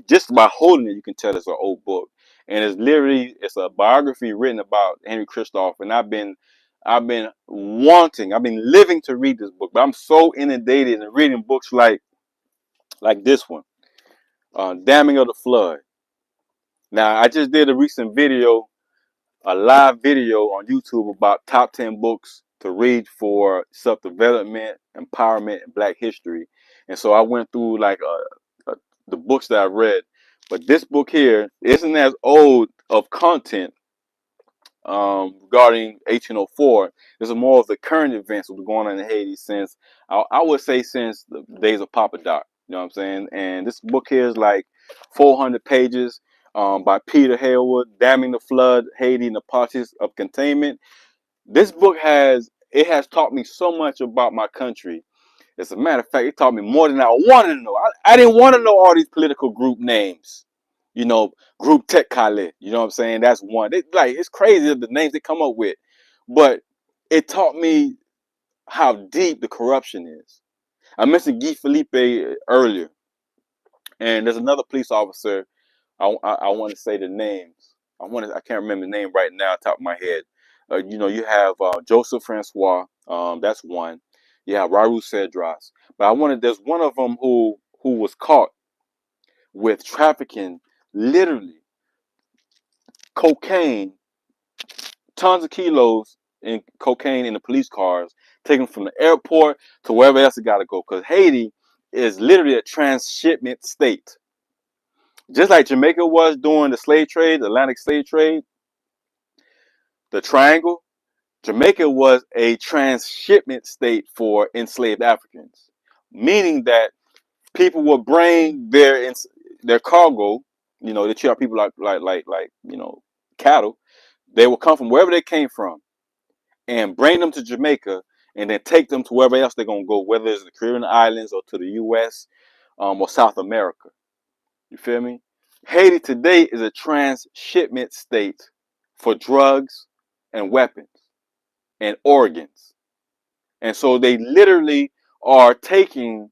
S1: just by holding it, you can tell it's an old book. And it's a biography written about Henry Christophe. And I've been living to read this book, but I'm so inundated in reading books like this one, Damming of the Flood. Now, I just did a recent video, a live video on YouTube about top 10 books to read for self-development, empowerment, and Black history. And so I went through the books that I read. But this book here isn't as old of content regarding 1804. This is more of the current events that were going on in Haiti since, I would say, since the days of Papa Doc. You know what I'm saying? And this book here is like 400 pages by Peter Haywood, Damming the Flood, Haiti and the Politics of Containment. This book has taught me so much about my country. As a matter of fact, it taught me more than I wanted to know. I didn't want to know all these political group names. Group Tech Kale. You know what I'm saying? That's one. It's crazy the names they come up with. But it taught me how deep the corruption is. I mentioned Guy Philippe earlier. And there's another police officer. I want to say the names. I can't remember the name right now, top of my head. You have Joseph Francois. That's one. You have Raul Cedras. But there's one of them who was caught with trafficking, literally cocaine, tons of kilos in cocaine in the police cars, taken from the airport to wherever else it got to go. Because Haiti is literally a transshipment state. Just like Jamaica was during the slave trade, the Atlantic slave trade, the Triangle, Jamaica was a transshipment state for enslaved Africans, meaning that people would bring their cargo. They treat our people like cattle. They will come from wherever they came from and bring them to Jamaica, and then take them to wherever else they're gonna go, whether it's the Caribbean islands or to the U.S. Or South America. You feel me? Haiti today is a transshipment state for drugs and weapons and organs. And so they literally are taking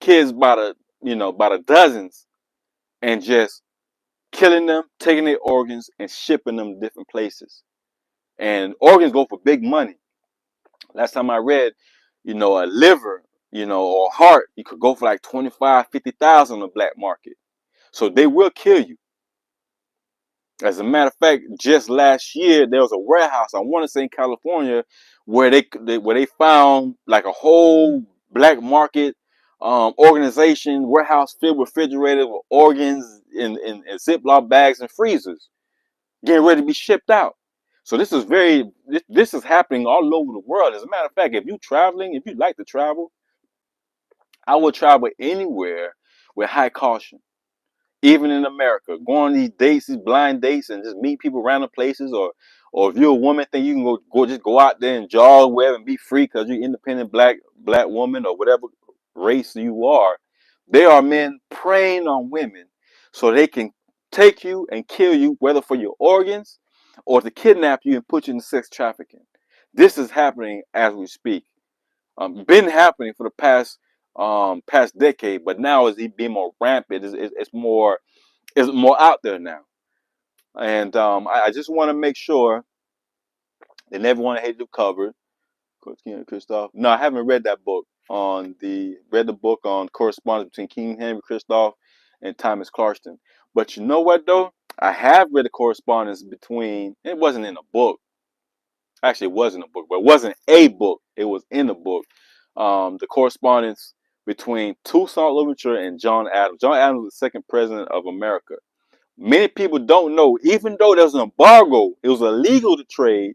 S1: kids by the dozens and just killing them, taking their organs and shipping them to different places. And organs go for big money. Last time I read, a liver, or heart, you could go for like 25, 50,000 on the black market. So they will kill you. As a matter of fact, just last year there was a warehouse, I want to say in California, where they found like a whole black market organization warehouse filled with refrigerators with organs in Ziploc bags and freezers, getting ready to be shipped out. So this is this is happening all over the world. As a matter of fact, if you like to travel, I would travel anywhere with high caution. Even in America, go on these dates, these blind dates, and just meet people random places, or if you're a woman, think you can just go out there and jog wherever and be free because you're independent black woman or whatever race you are. There are men preying on women so they can take you and kill you, whether for your organs or to kidnap you and put you in sex trafficking. This is happening as we speak. Been happening for the past decade, but now it's being more rampant. It's more out there now. And I just want to make sure that everyone had to cover. Christoph. No, I haven't read that book read the book on correspondence between King Henry Christoph and Thomas Clarkson. But you know what though? I have read the correspondence between. It wasn't in a book. Actually, it wasn't a book, but it wasn't a book. It was in a book. The correspondence between Toussaint Louverture and John Adams. John Adams was the second president of America. Many people don't know, even though there's an embargo, it was illegal to trade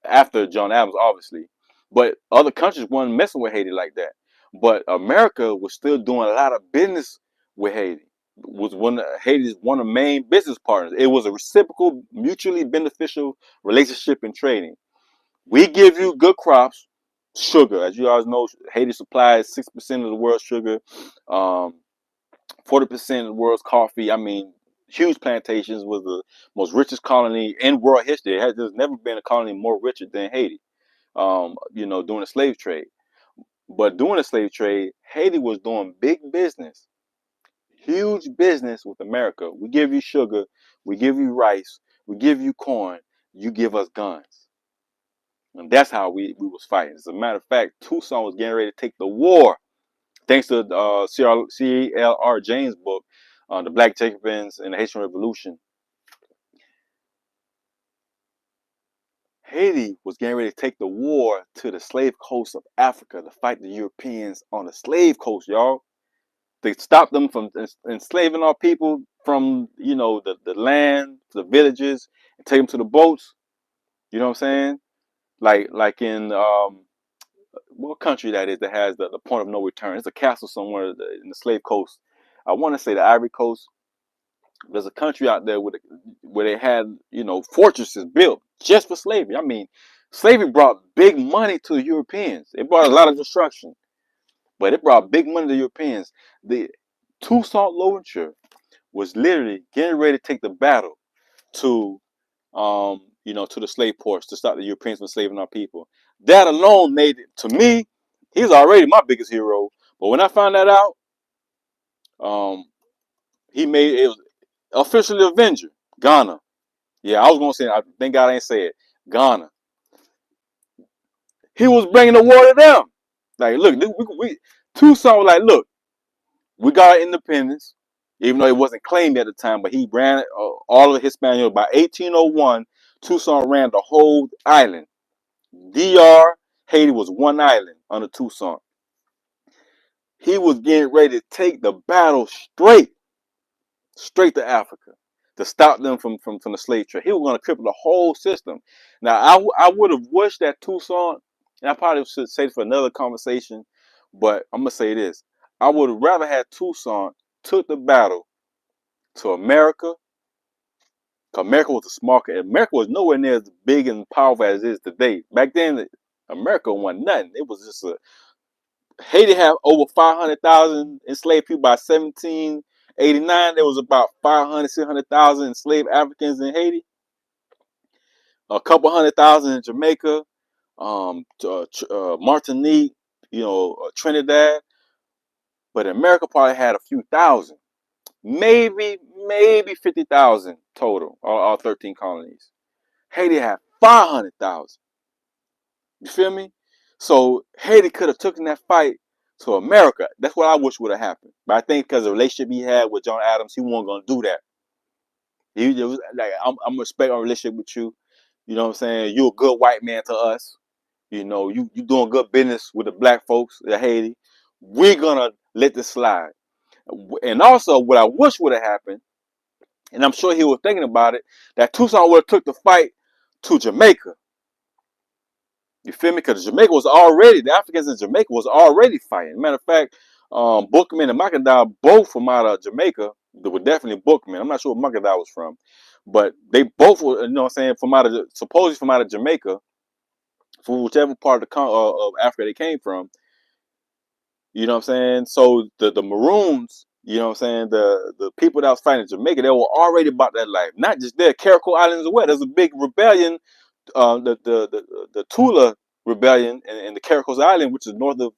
S1: after John Adams, obviously. But other countries weren't messing with Haiti like that. But America was still doing a lot of business with Haiti. Haiti's one of the main business partners. It was a reciprocal, mutually beneficial relationship in trading. We give you good crops, sugar. As you guys know, Haiti supplies 6% of the world's sugar. 40% of the world's coffee. I mean, huge plantations, was the most richest colony in world history. There's never been a colony more richer than Haiti. During the slave trade. But during the slave trade, Haiti was doing big business, huge business with America. We give you sugar, we give you rice, we give you corn, you give us guns. And that's how we was fighting. As a matter of fact, Toussaint was getting ready to take the war. Thanks to C.L.R. James' book, The Black Jacobins and the Haitian Revolution. Haiti was getting ready to take the war to the slave coast of Africa to fight the Europeans on the slave coast, y'all. They stopped them from enslaving our people from, the land, the villages, and take them to the boats. You know what I'm saying? Like in what country that is that has the point of no return? It's a castle somewhere in the slave coast. I want to say the Ivory Coast. There's a country out there where they had, fortresses built just for slavery. I mean, slavery brought big money to the Europeans. It brought a lot of destruction, but it brought big money to the Europeans. The Toussaint Louverture was literally getting ready to take the battle to, to the slave ports to stop the Europeans from enslaving our people. That alone made it, to me, he's already my biggest hero. But when I found that out, he made it was officially Avenger, Ghana. Yeah, I was gonna say. Thank God I ain't say it. Ghana. He was bringing the war to them. Like, look, we Toussaint was like, look, we got our independence, even though it wasn't claimed at the time. But he ran all of Hispaniola. By 1801, Toussaint ran the whole island. DR Haiti was one island under Toussaint. He was getting ready to take the battle straight to Africa to stop them from the slave trade. He was going to cripple the whole system. Now, I would have wished that Toussaint, and I probably should say this for another conversation, but I'm going to say this. I would have rather had Toussaint took the battle to America, because America was a small country. America was nowhere near as big and powerful as it is today. Back then, America wasn't nothing. It was just Haiti had over 500,000 enslaved people. By 1789, there was about 500, 600,000 enslaved Africans in Haiti. A couple 100,000 in Jamaica, Martinique, Trinidad. But America probably had a few thousand, maybe 50,000 total, all 13 colonies. Haiti had 500,000. You feel me? So Haiti could have taken that fight to America. That's what I wish would have happened. But I think because of the relationship he had with John Adams, he wasn't going to do that. He was like, I'm respect our relationship with you. You know what I'm saying? You're a good white man to us. You doing good business with the black folks in Haiti. We're going to let this slide. And also, what I wish would have happened And I'm sure he was thinking about it, that Toussaint would have took the fight to Jamaica. You feel me? Because Jamaica was already, the Africans in Jamaica was already fighting. Matter of fact, Bookman and Makandar both from out of Jamaica. They were definitely Bookman. I'm not sure where Makandar was from. But they both were, you know what I'm saying, from out of, supposedly from out of Jamaica, from whichever part of Africa they came from. You know what I'm saying? So the Maroons, you know what I'm saying, the people that was fighting in Jamaica, they were already about that life. Not just there, Carriacou Islands as well. There's a big rebellion, the Tula rebellion in the Carriacou Island, which is north of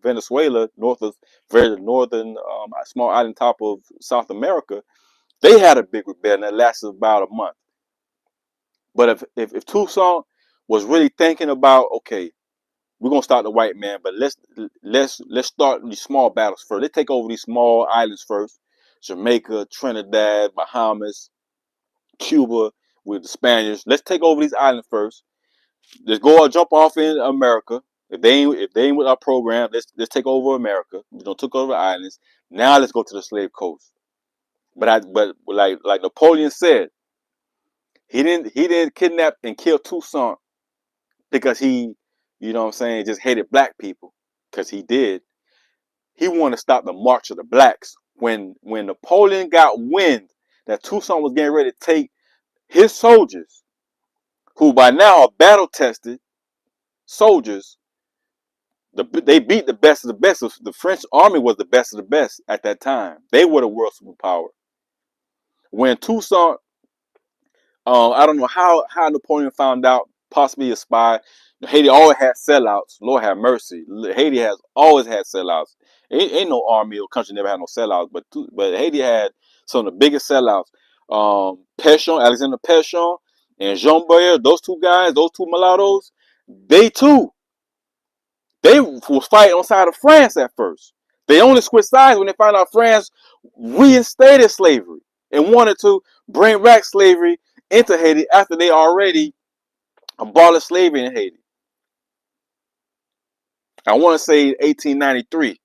S1: Venezuela, north of very northern small island top of South America. They had a big rebellion that lasted about a month. But if Toussaint was really thinking about, okay, we're gonna start the white man, but let's start these small battles first. Let's take over these small islands first. Jamaica, Trinidad, Bahamas, Cuba with the Spaniards. Let's take over these islands first. Let's go or jump off in America. If they ain't with our program, let's take over America. We don't took over the islands. Now let's go to the slave coast. But like Napoleon said, he didn't kidnap and kill Toussaint because he, you know what I'm saying, just hated black people. Because he did. He wanted to stop the march of the blacks. When Napoleon got wind that Toussaint was getting ready to take his soldiers, who by now are battle tested soldiers, they beat the best of the best. The French army was the best of the best at that time. They were the world superpower. When Toussaint, I don't know how Napoleon found out, possibly a spy. Haiti always had sellouts. Lord have mercy. Haiti has always had sellouts. Ain't no army or country never had no sellouts, but Haiti had some of the biggest sellouts. Pétion, Alexander Pétion, and Jean Boyer, those two guys, those two mulattoes, they too. They was fighting on the side of France at first. They only switched sides when they found out France reinstated slavery and wanted to bring back slavery into Haiti after they already abolished slavery in Haiti. I want to say 1893,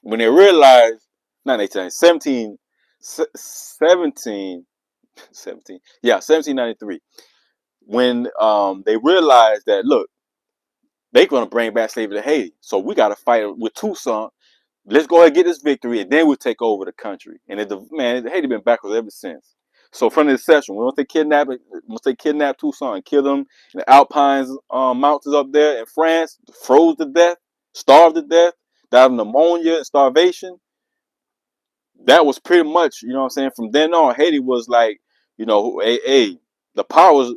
S1: when they realized, not 18, 1793, when they realized that, look, they're going to bring back slavery to Haiti. So we got to fight with Toussaint. Let's go ahead and get this victory, and then we'll take over the country. And Haiti been backwards ever since. So from the inception, once they kidnapped Toussaint and killed him in the Alpines mountains up there in France, froze to death, starved to death, died of pneumonia and starvation. That was pretty much, you know what I'm saying. From then on, Haiti was like, you know, the power was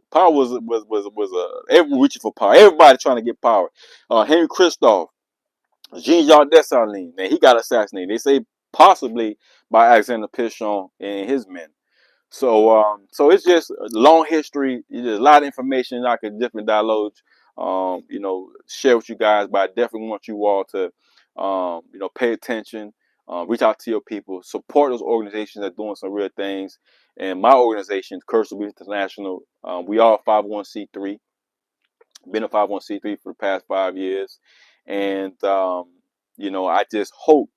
S1: reaching for power. Everybody trying to get power. Henry Christophe, Jean-Jacques Dessalines, and he got assassinated. They say possibly by Alexander Pétion and his men. So it's just a long history. There's a lot of information I could definitely download, you know, share with you guys. But I definitely want you all to, you know, pay attention, reach out to your people, support those organizations that are doing some real things. And my organization, Curse of International, we are 501c3. Been a 501c3 for the past 5 years, and you know, I just hope,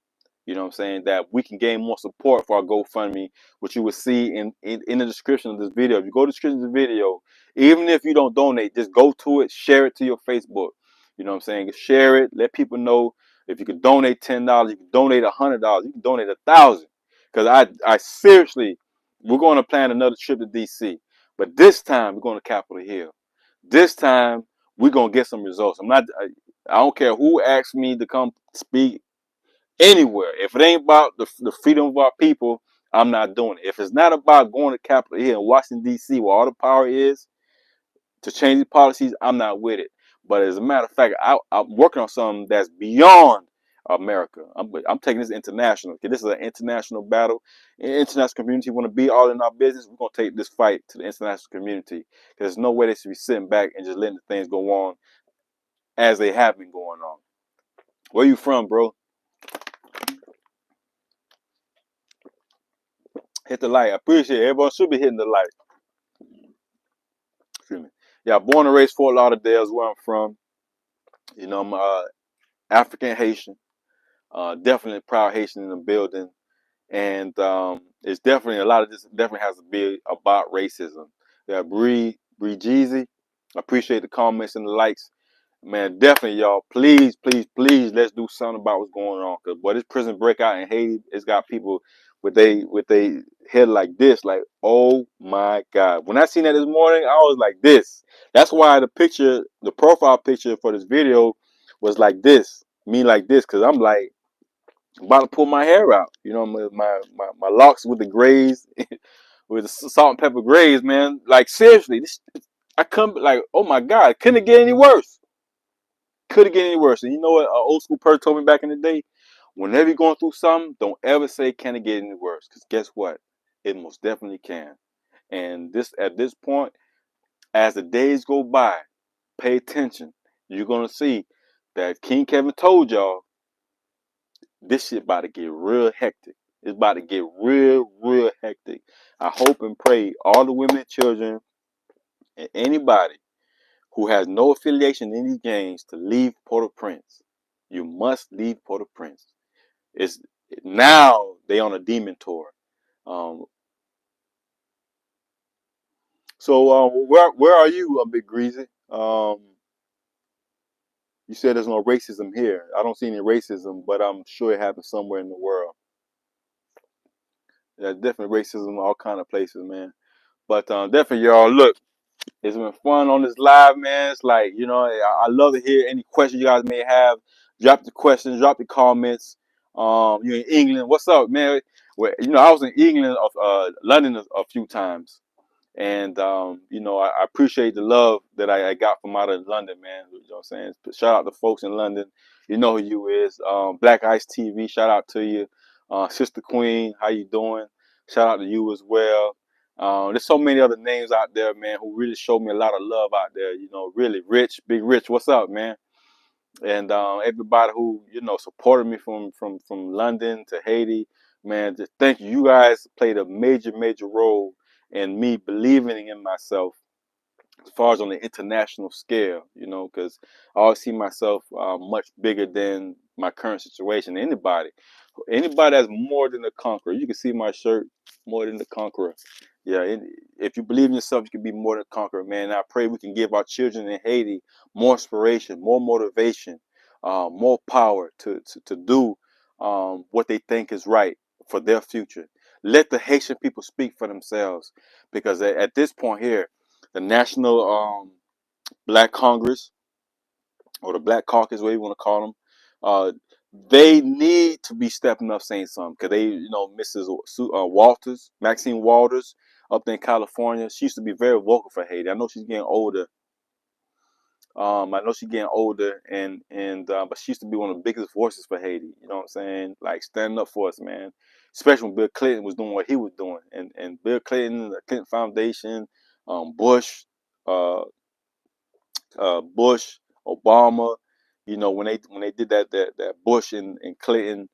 S1: you know what I'm saying, that we can gain more support for our GoFundMe, which you will see in the description of this video. If you go to the description of the video, even if you don't donate, just go to it, share it to your Facebook. You know what I'm saying? Share it, let people know. If you could donate $10, you can donate $100, you can donate 1,000. Because I seriously, we're going to plan another trip to DC, but this time we're going to Capitol Hill. This time we're going to get some results. I don't care who asks me to come speak anywhere. If it ain't about the freedom of our people, I'm not doing it. If it's not about going to Capitol Hill in Washington, D.C., where all the power is to change the policies, I'm not with it. But as a matter of fact, I'm working on something that's beyond America. I'm taking this international. Okay, this is an international battle. The international community want to be all in our business. We're going to take this fight to the international community. There's no way they should be sitting back and just letting the things go on as they have been going on. Where you from, bro? Hit the like. I appreciate it. Everyone should be hitting the like. Excuse me. Yeah, born and raised Fort Lauderdale is where I'm from. You know, I'm African Haitian. Definitely proud Haitian in the building. And it's definitely a lot of this definitely has to be about racism. Yeah, Bree Jeezy, appreciate the comments and the likes. Man, definitely, y'all. Please, please, please, let's do something about what's going on. Cause boy, this prison breakout in Haiti, it's got people with they head like this, like, oh my God. When I seen that this morning, I was like this. That's why the picture, the profile picture for this video was like this, me like this, cause I'm like about to pull my hair out. You know, my locks with the grays, with the salt and pepper grays, man. Like seriously, this I come like, oh my God, couldn't it get any worse? Could it get any worse? And you know what? An old school person told me back in the day, whenever you're going through something, don't ever say, can it get any worse? Because guess what? It most definitely can. And this at this point, as the days go by, pay attention. You're gonna see that King Kevin told y'all this shit about to get real hectic. It's about to get real, real hectic. I hope and pray all the women and children and anybody who has no affiliation in these gangs to leave Port-au-Prince. You must leave Port-au-Prince. It's now they on a demon tour. Um, so where are you, Big Greasy? You said there's no racism here. I don't see any racism, but I'm sure it happens somewhere in the world. There's definitely racism in all kind of places, man. But definitely, y'all, look, it's been fun on this live, man. It's like, you know, I love to hear any questions you guys may have. Drop the questions, drop the comments. You're in England. What's up, man? Well, you know, I was in England, London a few times. And you know, I appreciate the love that I got from out of London, man. You know what I'm saying? Shout out to folks in London. You know who you is. Black Ice TV, shout out to you. Sister Queen, how you doing? Shout out to you as well. There's so many other names out there, man, who really showed me a lot of love out there. You know, really Rich, Big Rich, what's up, man? And everybody who, you know, supported me from London to Haiti, man, just thank you. You guys played a major role in me believing in myself as far as on the international scale, you know, because I always see myself much bigger than my current situation. Anybody that's more than a conqueror. You can see my shirt, more than the conqueror. Yeah, if you believe in yourself, you can be more than a conqueror, man. And I pray we can give our children in Haiti more inspiration, more motivation, more power to do what they think is right for their future. Let the Haitian people speak for themselves, because at this point here, the National Black Congress, or the Black Caucus, whatever you want to call them, uh, they need to be stepping up saying something, because they, you know, Mrs. Walters, Maxine Waters, up there in California, she used to be very vocal for Haiti. I know she's getting older. I know she's getting older, and but she used to be one of the biggest voices for Haiti. You know what I'm saying? Like standing up for us, man. Especially when Bill Clinton was doing what he was doing, and Bill Clinton, the Clinton Foundation, Bush, uh, Bush, Obama. You know, when they did that Bush and Clinton,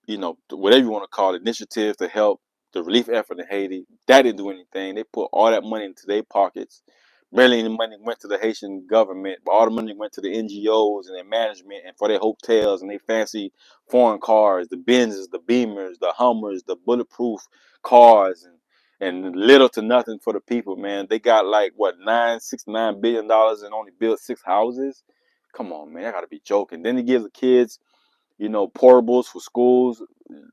S1: you know, whatever you want to call it, initiative to help the relief effort in Haiti, that didn't do anything. They put all that money into their pockets. Barely any money went to the Haitian government, but all the money went to the NGOs and their management and for their hotels and their fancy foreign cars, the Benzes, the Beamers, the Hummers, the bulletproof cars, and little to nothing for the people, man. They got like what, $969 billion and only built 6 houses. Come on, man, I gotta be joking. Then they give the kids, you know, portables for schools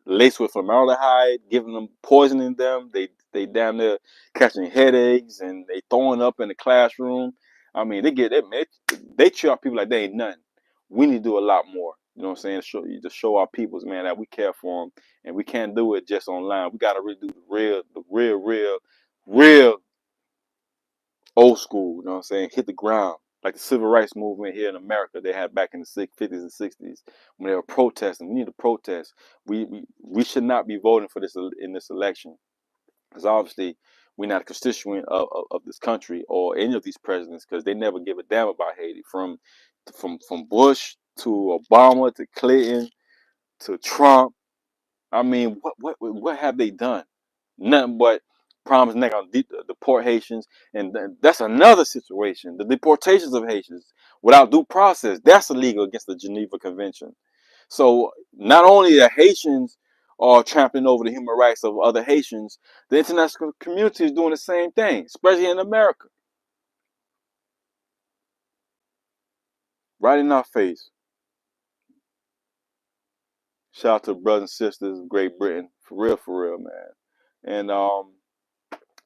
S1: laced with formaldehyde, giving them, poisoning them. They damn near catching headaches, and they throwing up in the classroom. I mean, they treat our people like they ain't nothing. We need to do a lot more. You know what I'm saying? To show our peoples, man, that we care for them, and we can't do it just online. We got to really do the real old school. You know what I'm saying? Hit the ground. Like the civil rights movement here in America, they had back in the 50s and 60s when they were protesting. We need to protest. We should not be voting for this in this election, because obviously we're not a constituent of this country or any of these presidents, because they never give a damn about Haiti. From Bush to Obama to Clinton to Trump. I mean, what have they done? Nothing but promise not gonna deport Haitians, and that's another situation. The deportations of Haitians without due process, that's illegal against the Geneva Convention. So not only are Haitians are trampling over the human rights of other Haitians, the international community is doing the same thing, especially in America. Right in our face. Shout out to brothers and sisters of Great Britain. For real, man. And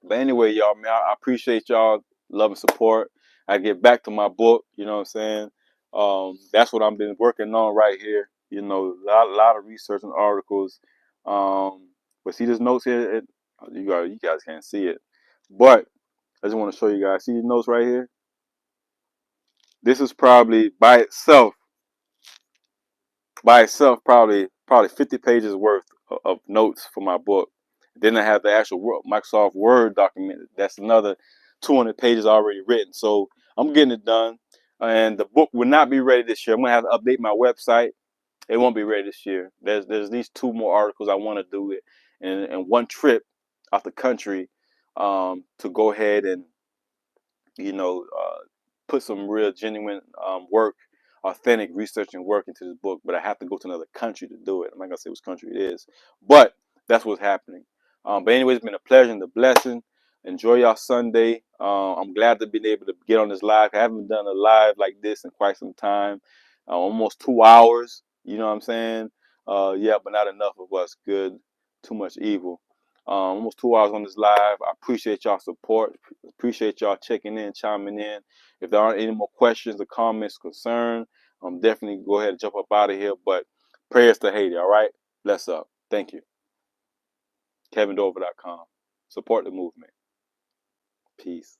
S1: but anyway, y'all, man, I appreciate y'all love and support. I get back to my book, you know what I'm saying? That's what I've been working on right here. You know, a lot of research and articles. But see this notes here, you guys can't see it. But I just want to show you guys. See these notes right here? This is probably by itself probably 50 pages worth of notes for my book. Then I have the actual Microsoft Word document. That's another 200 pages already written. So I'm getting it done. And the book will not be ready this year. I'm gonna have to update my website. It won't be ready this year. There's these 2 more articles I want to do it, and one trip out the country to go ahead and you know, put some real genuine work, authentic research and work into this book. But I have to go to another country to do it. I'm not gonna say which country it is, but that's what's happening. But anyway, it's been a pleasure and a blessing. Enjoy y'all Sunday. I'm glad to be able to get on this live. I haven't done a live like this in quite some time. Almost 2 hours. You know what I'm saying? Yeah, but not enough of us good. Too much evil. Almost 2 hours on this live. I appreciate y'all support. Appreciate y'all checking in, chiming in. If there aren't any more questions or comments, concern, definitely go ahead and jump up out of here. But prayers to Haiti, all right? Bless up. Thank you. KevinDorval.com. Support the movement. Peace.